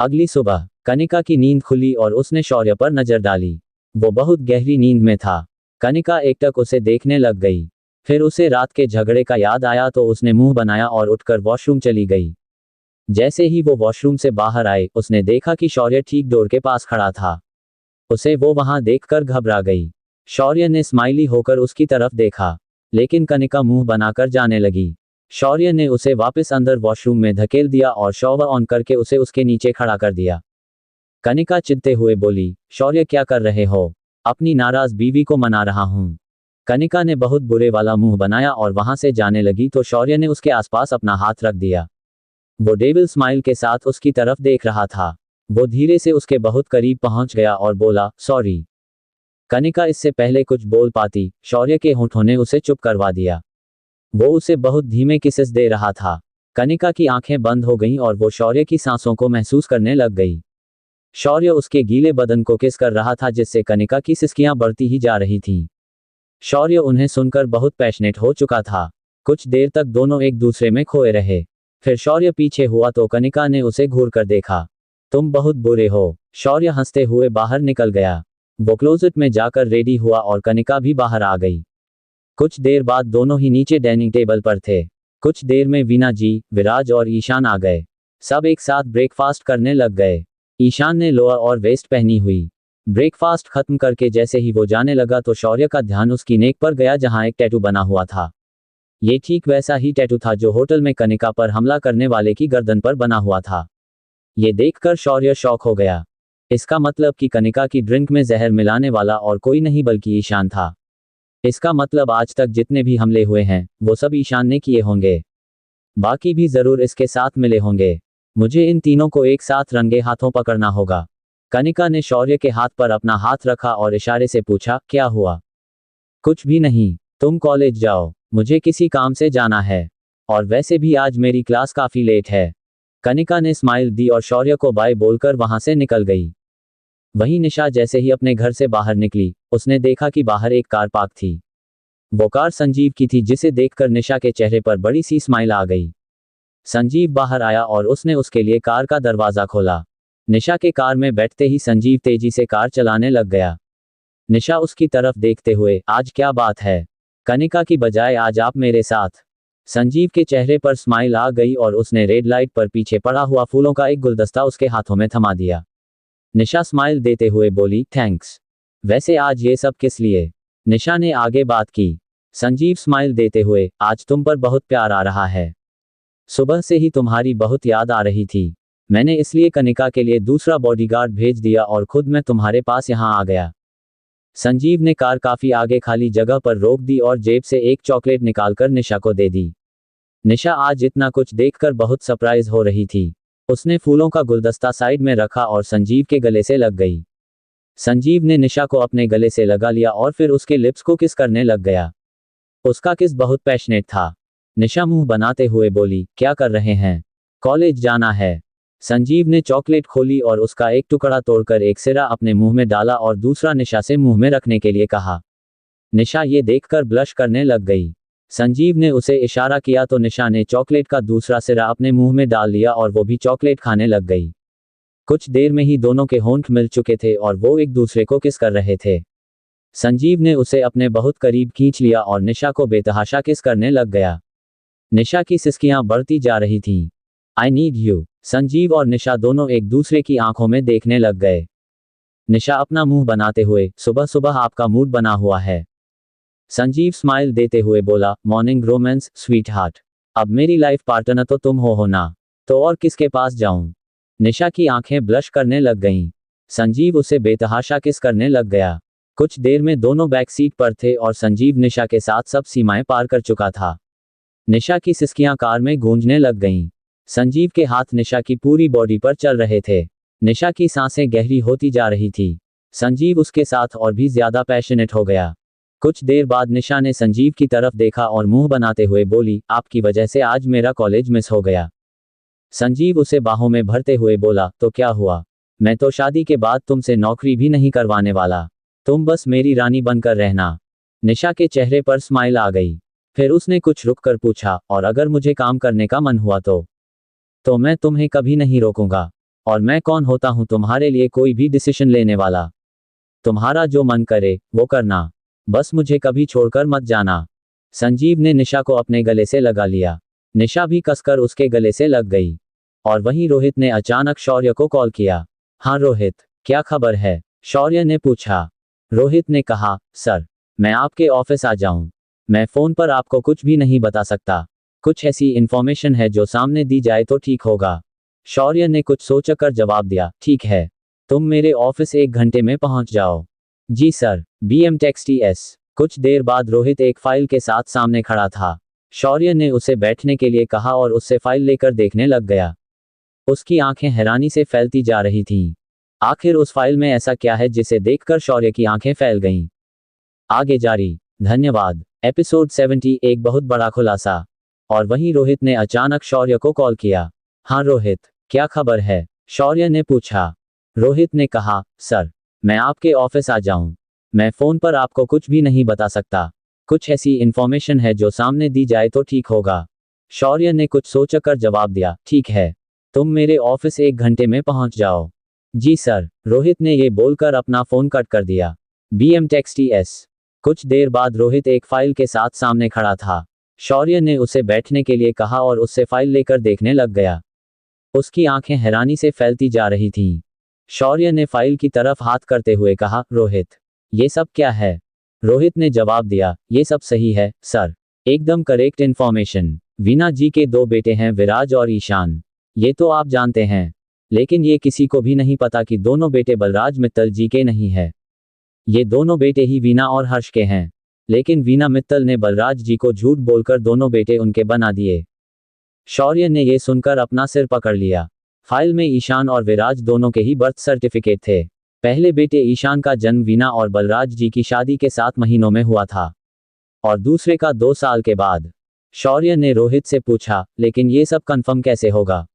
अगली सुबह कनिका की नींद खुली और उसने शौर्य पर नजर डाली। वो बहुत गहरी नींद में था। कनिका एकटक उसे देखने लग गई। फिर उसे रात के झगड़े का याद आया तो उसने मुंह बनाया और उठकर वॉशरूम चली गई। जैसे ही वो वॉशरूम से बाहर आए, उसने देखा कि शौर्य ठीक डोर के पास खड़ा था। उसे वो वहां देखकर घबरा गई। शौर्य ने स्माइली होकर उसकी तरफ देखा, लेकिन कनिका मुंह बनाकर जाने लगी। शौर्य ने उसे वापस अंदर वॉशरूम में धकेल दिया और शॉवर ऑन करके उसे उसके नीचे खड़ा कर दिया। कनिका चिढ़ते हुए बोली, शौर्य क्या कर रहे हो? अपनी नाराज बीवी को मना रहा हूं। कनिका ने बहुत बुरे वाला मुंह बनाया और वहां से जाने लगी तो शौर्य ने उसके आसपास अपना हाथ रख दिया। वो डेविल स्माइल के साथ उसकी तरफ देख रहा था। वो धीरे से उसके बहुत करीब पहुंच गया और बोला, सॉरी। कनिका इससे पहले कुछ बोल पाती, शौर्य के होठों ने उसे चुप करवा दिया। वो उसे बहुत धीमे किसेस दे रहा था। कनिका की आंखें बंद हो गईं और वो शौर्य की सांसों को महसूस करने लग गई। शौर्य उसके गीले बदन को किस कर रहा था जिससे कनिका की सिसकियां बढ़ती ही जा रही थीं। शौर्य उन्हें सुनकर बहुत पैशनेट हो चुका था। कुछ देर तक दोनों एक दूसरे में खोए रहे। फिर शौर्य पीछे हुआ तो कनिका ने उसे घूर कर देखा। तुम बहुत बुरे हो। शौर्य हंसते हुए बाहर निकल गया। वो क्लोजेट में जाकर रेडी हुआ और कनिका भी बाहर आ गई। कुछ देर बाद दोनों ही नीचे डाइनिंग टेबल पर थे। कुछ देर में वीना जी, विराज और ईशान आ गए। सब एक साथ ब्रेकफास्ट करने लग गए। ईशान ने लोअर और वेस्ट पहनी हुई। ब्रेकफास्ट खत्म करके जैसे ही वो जाने लगा तो शौर्य का ध्यान उसकी नेक पर गया जहां एक टैटू बना हुआ था। ये ठीक वैसा ही टैटू था जो होटल में कनिका पर हमला करने वाले की गर्दन पर बना हुआ था। ये देखकर शौर्य शॉक हो गया। इसका मतलब कि कनिका की ड्रिंक में जहर मिलाने वाला और कोई नहीं बल्कि ईशान था। इसका मतलब आज तक जितने भी हमले हुए हैं वो सब ईशान ने किए होंगे। बाकी भी जरूर इसके साथ मिले होंगे। मुझे इन तीनों को एक साथ रंगे हाथों पकड़ना होगा। कनिका ने शौर्य के हाथ पर अपना हाथ रखा और इशारे से पूछा, क्या हुआ? कुछ भी नहीं, तुम कॉलेज जाओ, मुझे किसी काम से जाना है। और वैसे भी आज मेरी क्लास काफी लेट है। कनिका ने स्माइल दी और शौर्य को बाय बोलकर वहां से निकल गई। वहीं निशा जैसे ही अपने घर से बाहर निकली, उसने देखा कि बाहर एक कार पार्क थी। वो कार संजीव की थी जिसे देखकर निशा के चेहरे पर बड़ी सी स्माइल आ गई। संजीव बाहर आया और उसने उसके लिए कार का दरवाजा खोला। निशा के कार में बैठते ही संजीव तेजी से कार चलाने लग गया। निशा उसकी तरफ देखते हुए, आज क्या बात है? कनिका की बजाय आज आप मेरे साथ। संजीव के चेहरे पर स्माइल आ गई और उसने रेड लाइट पर पीछे पड़ा हुआ फूलों का एक गुलदस्ता उसके हाथों में थमा दिया। निशा स्माइल देते हुए बोली, थैंक्स। वैसे आज ये सब किस लिए? निशा ने आगे बात की। संजीव स्माइल देते हुए, आज तुम पर बहुत प्यार आ रहा है। सुबह से ही तुम्हारी बहुत याद आ रही थी। मैंने इसलिए कनिका के लिए दूसरा बॉडीगार्ड भेज दिया और खुद मैं तुम्हारे पास यहां आ गया। संजीव ने कार काफी आगे खाली जगह पर रोक दी और जेब से एक चॉकलेट निकालकर निशा को दे दी। निशा आज इतना कुछ देखकर बहुत सरप्राइज हो रही थी। उसने फूलों का गुलदस्ता साइड में रखा और संजीव के गले से लग गई। संजीव ने निशा को अपने गले से लगा लिया और फिर उसके लिप्स को किस करने लग गया। उसका किस बहुत पैशनेट था। निशा मुंह बनाते हुए बोली, क्या कर रहे हैं? कॉलेज जाना है। संजीव ने चॉकलेट खोली और उसका एक टुकड़ा तोड़कर एक सिरा अपने मुंह में डाला और दूसरा निशा से मुंह में रखने के लिए कहा। निशा ये देखकर ब्लश करने लग गई। संजीव ने उसे इशारा किया तो निशा ने चॉकलेट का दूसरा सिरा अपने मुंह में डाल लिया और वो भी चॉकलेट खाने लग गई। कुछ देर में ही दोनों के होंठ मिल चुके थे और वो एक दूसरे को किस कर रहे थे। संजीव ने उसे अपने बहुत करीब खींच लिया और निशा को बेतहाशा किस करने लग गया। निशा की सिसकियां बढ़ती जा रही थीं। I need you. संजीव और निशा दोनों एक दूसरे की आंखों में देखने लग गए। निशा अपना मुंह बनाते हुए, सुबह सुबह आपका मूड बना हुआ है। संजीव स्माइल देते हुए बोला, मॉर्निंग रोमांस स्वीट हार्ट। अब मेरी लाइफ पार्टनर तो तुम हो ना, तो और किसके पास जाऊं? निशा की आंखें ब्लश करने लग गईं। संजीव उसे बेतहाशा किस करने लग गया। कुछ देर में दोनों बैक सीट पर थे और संजीव निशा के साथ सब सीमाएं पार कर चुका था। निशा की सिसकियां कार में गूंजने लग गईं। संजीव के हाथ निशा की पूरी बॉडी पर चल रहे थे। निशा की सांसें गहरी होती जा रही थी। संजीव उसके साथ और भी ज्यादा पैशनेट हो गया। कुछ देर बाद निशा ने संजीव की तरफ देखा और मुंह बनाते हुए बोली, आपकी वजह से आज मेरा कॉलेज मिस हो गया। संजीव उसे बाहों में भरते हुए बोला, तो क्या हुआ? मैं तो शादी के बाद तुमसे नौकरी भी नहीं करवाने वाला। तुम बस मेरी रानी बनकर रहना। निशा के चेहरे पर स्माइल आ गई। फिर उसने कुछ रुककर पूछा, और अगर मुझे काम करने का मन हुआ तो मैं तुम्हें कभी नहीं रोकूंगा। और मैं कौन होता हूं तुम्हारे लिए कोई भी डिसीजन लेने वाला। तुम्हारा जो मन करे वो करना, बस मुझे कभी छोड़कर मत जाना। संजीव ने निशा को अपने गले से लगा लिया। निशा भी कसकर उसके गले से लग गई। और वहीं रोहित ने अचानक शौर्य को कॉल किया। हाँ रोहित, क्या खबर है? शौर्य ने पूछा। रोहित ने कहा, सर, मैं आपके ऑफिस आ जाऊं? मैं फोन पर आपको कुछ भी नहीं बता सकता। कुछ ऐसी इंफॉर्मेशन है जो सामने दी जाए तो ठीक होगा। शौर्य ने कुछ सोचकर जवाब दिया, ठीक है, तुम मेरे ऑफिस 1 घंटे में पहुंच जाओ। जी सर। BM-TXTS। कुछ देर बाद रोहित एक फाइल के साथ सामने खड़ा था। शौर्य ने उसे बैठने के लिए कहा और उससे फाइल लेकर देखने लग गया। उसकी आंखें हैरानी से फैलती जा रही थीं। आखिर उस फाइल में ऐसा क्या है जिसे देखकर शौर्य की आंखें फैल गईं। आगे जारी। धन्यवाद। एपिसोड 70, एक बहुत बड़ा खुलासा। और वहीं रोहित ने अचानक शौर्य को कॉल किया। हाँ रोहित, क्या खबर है? शौर्य ने पूछा। रोहित ने कहा, सर, मैं आपके ऑफिस आ जाऊं? मैं फोन पर आपको कुछ भी नहीं बता सकता। कुछ ऐसी इन्फॉर्मेशन है जो सामने दी जाए तो ठीक होगा। शौर्य ने कुछ सोचकर जवाब दिया, ठीक है, तुम मेरे ऑफिस 1 घंटे में पहुंच जाओ। जी सर, रोहित ने ये बोलकर अपना फोन कट कर दिया। BMTXTS। कुछ देर बाद रोहित एक फाइल के साथ सामने खड़ा था। शौर्य ने उसे बैठने के लिए कहा और उससे फाइल लेकर देखने लग गया। उसकी आंखें हैरानी से फैलती जा रही थीं। शौर्य ने फाइल की तरफ हाथ करते हुए कहा, रोहित, ये सब क्या है? रोहित ने जवाब दिया, ये सब सही है सर, एकदम करेक्ट इन्फॉर्मेशन। वीना जी के 2 बेटे हैं, विराज और ईशान। ये तो आप जानते हैं, लेकिन ये किसी को भी नहीं पता कि दोनों बेटे बलराज मित्तल जी के नहीं है। ये दोनों बेटे ही वीना और हर्ष के हैं, लेकिन वीना मित्तल ने बलराज जी को झूठ बोलकर दोनों बेटे उनके बना दिए। शौर्य ने यह सुनकर अपना सिर पकड़ लिया। फाइल में ईशान और विराज दोनों के ही बर्थ सर्टिफिकेट थे। पहले बेटे ईशान का जन्म वीना और बलराज जी की शादी के 7 महीनों में हुआ था, और दूसरे का 2 साल के बाद। शौर्य ने रोहित से पूछा, लेकिन ये सब कंफर्म कैसे होगा?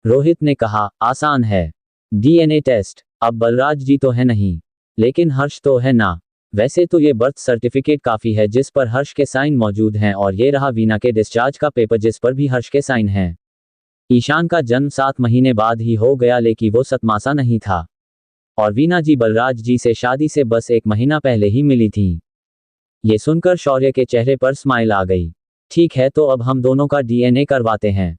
रोहित ने कहा, आसान है, DNA टेस्ट। अब बलराज जी तो है नहीं, लेकिन हर्ष तो है ना। वैसे तो ये बर्थ सर्टिफिकेट काफी है जिस पर हर्ष के साइन मौजूद हैं, और ये रहा वीना के डिस्चार्ज का पेपर जिस पर भी हर्ष के साइन हैं। ईशान का जन्म 7 महीने बाद ही हो गया, लेकिन वो सतमासा नहीं था, और वीना जी बलराज जी से शादी से बस 1 महीना पहले ही मिली थी। ये सुनकर शौर्य के चेहरे पर स्माइल आ गई। ठीक है, तो अब हम दोनों का DNA करवाते हैं।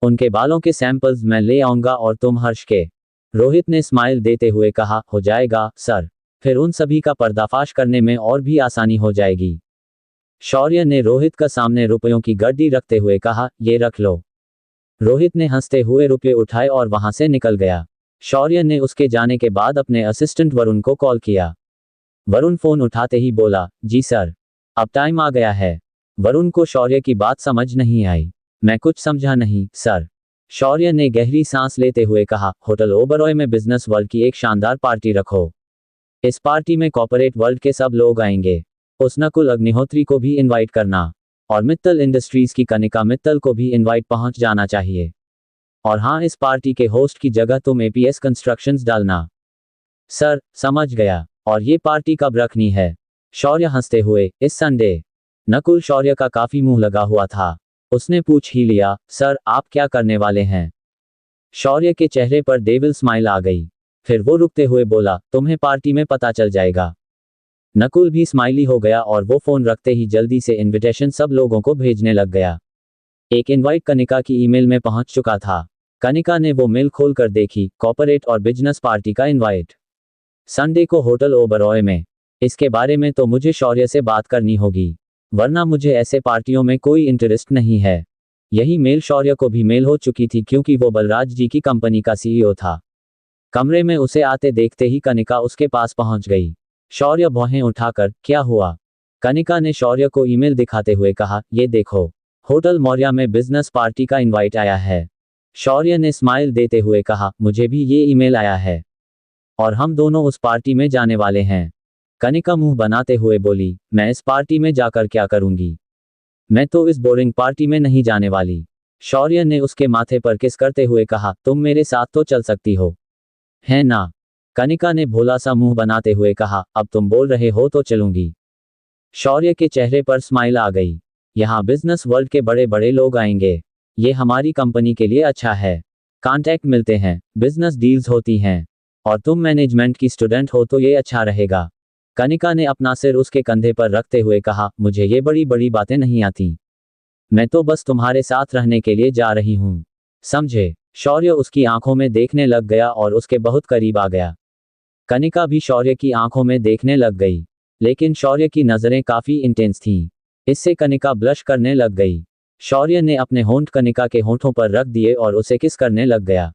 उनके बालों के सैंपल्स मैं ले आऊंगा और तुम हर्ष के। रोहित ने स्माइल देते हुए कहा, हो जाएगा सर, फिर उन सभी का पर्दाफाश करने में और भी आसानी हो जाएगी। शौर्य ने रोहित का सामने रुपयों की गड्डी रखते हुए कहा, ये रख लो। रोहित ने हंसते हुए रुपये उठाए और वहां से निकल गया। शौर्य ने उसके जाने के बाद अपने असिस्टेंट वरुण को कॉल किया। वरुण फोन उठाते ही बोला, जी सर, अब टाइम आ गया है। वरुण को शौर्य की बात समझ नहीं आई। मैं कुछ समझा नहीं सर। शौर्य ने गहरी सांस लेते हुए कहा, होटल ओबरॉय में बिजनेस वर्ल्ड की एक शानदार पार्टी रखो। इस पार्टी में कॉर्पोरेट वर्ल्ड के सब लोग आएंगे। उस नकुल अग्निहोत्री को भी इनवाइट करना, और मित्तल इंडस्ट्रीज की कनिका मित्तल को भी इनवाइट पहुंच जाना चाहिए। और हाँ, इस पार्टी के होस्ट की जगह तुम APS कंस्ट्रक्शंस डालना। सर, समझ गया। और ये पार्टी कब रखनी है? शौर्य हंसते हुए, इस संडे। नकुल शौर्य का काफी मुंह लगा हुआ था। उसने पूछ ही लिया, सर आप क्या करने वाले हैं? शौर्य के चेहरे पर डेविल स्माइल आ गई। फिर वो रुकते हुए बोला, तुम्हें पार्टी में पता चल जाएगा। नकुल भी स्माइली हो गया और वो फोन रखते ही जल्दी से इनविटेशन सब लोगों को भेजने लग गया। एक इनवाइट कनिका की ईमेल में पहुंच चुका था। कनिका ने वो मेल खोलकर देखी, कॉर्पोरेट और बिजनेस पार्टी का इनवाइट, संडे को होटल ओबरॉय में। इसके बारे में तो मुझे शौर्य से बात करनी होगी, वरना मुझे ऐसे पार्टियों में कोई इंटरेस्ट नहीं है। यही मेल शौर्य को भी मेल हो चुकी थी, क्योंकि वो बलराज जी की कंपनी का CEO था। कमरे में उसे आते देखते ही कनिका उसके पास पहुंच गई। शौर्य भौहें उठाकर, क्या हुआ? कनिका ने शौर्य को ईमेल दिखाते हुए कहा, ये देखो, होटल मौर्या में बिजनेस पार्टी का इनवाइट आया है। शौर्य ने स्माइल देते हुए कहा, मुझे भी ये ईमेल आया है, और हम दोनों उस पार्टी में जाने वाले हैं। कनिका मुंह बनाते हुए बोली, मैं इस पार्टी में जाकर क्या करूंगी? मैं तो इस बोरिंग पार्टी में नहीं जाने वाली। शौर्य ने उसके माथे पर किस करते हुए कहा, तुम मेरे साथ तो चल सकती हो, है ना? कनिका ने भोला सा मुंह बनाते हुए कहा, अब तुम बोल रहे हो तो चलूंगी। शौर्य के चेहरे पर स्माइल आ गई। यहाँ बिजनेस वर्ल्ड के बड़े बड़े लोग आएंगे। ये हमारी कंपनी के लिए अच्छा है। कॉन्टैक्ट मिलते हैं, बिजनेस डील्स होती हैं, और तुम मैनेजमेंट की स्टूडेंट हो तो ये अच्छा रहेगा। कनिका ने अपना सिर उसके कंधे पर रखते हुए कहा, मुझे ये बड़ी बड़ी बातें नहीं आती। मैं तो बस तुम्हारे साथ रहने के लिए जा रही हूँ, समझे? शौर्य उसकी आंखों में देखने लग गया और उसके बहुत करीब आ गया। कनिका भी शौर्य की आंखों में देखने लग गई, लेकिन शौर्य की नजरें काफी इंटेंस थीं। इससे कनिका ब्लश करने लग गई। शौर्य ने अपने होंठ कनिका के होंठों पर रख दिए और उसे किस करने लग गया।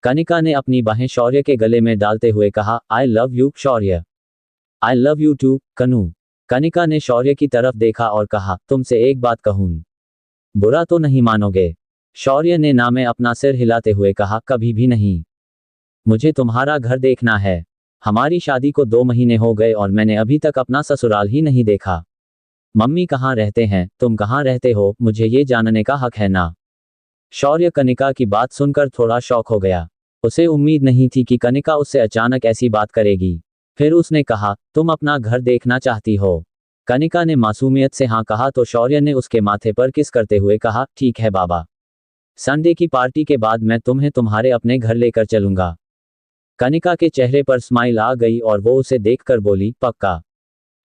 कनिका ने अपनी बाहें शौर्य के गले में डालते हुए कहा, I love you Shaurya. I love you too, Kanu. Kanika ने शौर्य की तरफ देखा और कहा, तुमसे एक बात कहूं, बुरा तो नहीं मानोगे? शौर्य ने ना में अपना सिर हिलाते हुए कहा, कभी भी नहीं। मुझे तुम्हारा घर देखना है। हमारी शादी को 2 महीने हो गए और मैंने अभी तक अपना ससुराल ही नहीं देखा। मम्मी कहाँ रहते हैं, तुम कहाँ रहते हो, मुझे ये जानने का हक है ना? शौर्य कनिका की बात सुनकर थोड़ा शॉक हो गया। उसे उम्मीद नहीं थी कि कनिका उससे अचानक ऐसी बात करेगी। फिर उसने कहा, तुम अपना घर देखना चाहती हो? कनिका ने मासूमियत से हाँ कहा तो शौर्य ने उसके माथे पर किस करते हुए कहा, ठीक है बाबा। संडे की पार्टी के बाद मैं तुम्हें तुम्हारे अपने घर लेकर चलूंगा। कनिका के चेहरे पर स्माइल आ गई और वो उसे देखकर बोली, पक्का?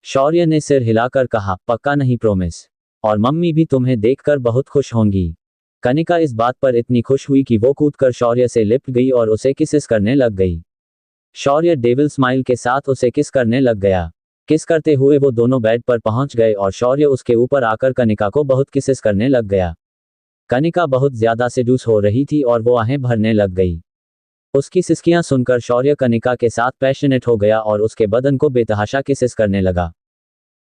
शौर्य ने सिर हिलाकर कहा, पक्का नहीं, प्रॉमिस। और मम्मी भी तुम्हें देखकर बहुत खुश होंगी। कनिका इस बात पर इतनी खुश हुई कि वो कूदकर शौर्य से लिपट गई और उसे किसेस करने लग गई। शौर्य डेविल स्माइल के साथ उसे किस करने लग गया। किस करते हुए वो दोनों बेड पर पहुंच गए और शौर्य उसके ऊपर आकर कनिका को बहुत किसेस करने लग गया। कनिका बहुत ज्यादा सेड्यूस हो रही थी और वो आहें भरने लग गई। उसकी सिसकियां सुनकर शौर्य कनिका के साथ पैशनेट हो गया और उसके बदन को बेतहाशा किसेस करने लगा।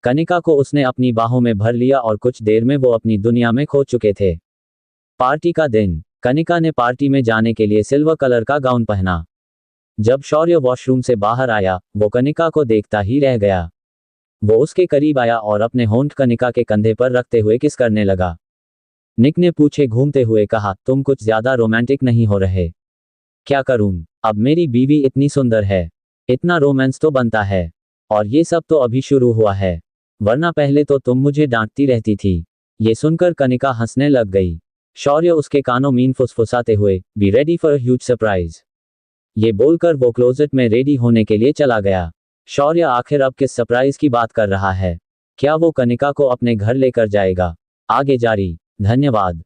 कनिका को उसने अपनी बाहों में भर लिया और कुछ देर में वो अपनी दुनिया में खो चुके थे। पार्टी का दिन। कनिका ने पार्टी में जाने के लिए सिल्वर कलर का गाउन पहना। जब शौर्य वॉशरूम से बाहर आया, वो कनिका को देखता ही रह गया। वो उसके करीब आया और अपने होंठ कनिका के कंधे पर रखते हुए किस करने लगा। निक ने पूछे घूमते हुए कहा, तुम कुछ ज्यादा रोमांटिक नहीं हो रहे? क्या करूं? अब मेरी बीवी इतनी सुंदर है, इतना रोमांस तो बनता है। और ये सब तो अभी शुरू हुआ है, वरना पहले तो तुम मुझे डांटती रहती थी। ये सुनकर कनिका हंसने लग गई। शौर्य उसके कानों में फुसफुसाते हुए, be ready for a huge surprise. ये बोलकर वो क्लोजेट में रेडी होने के लिए चला गया। शौर्य आखिर अब किस सरप्राइज की बात कर रहा है? क्या वो कनिका को अपने घर लेकर जाएगा? आगे जारी। धन्यवाद।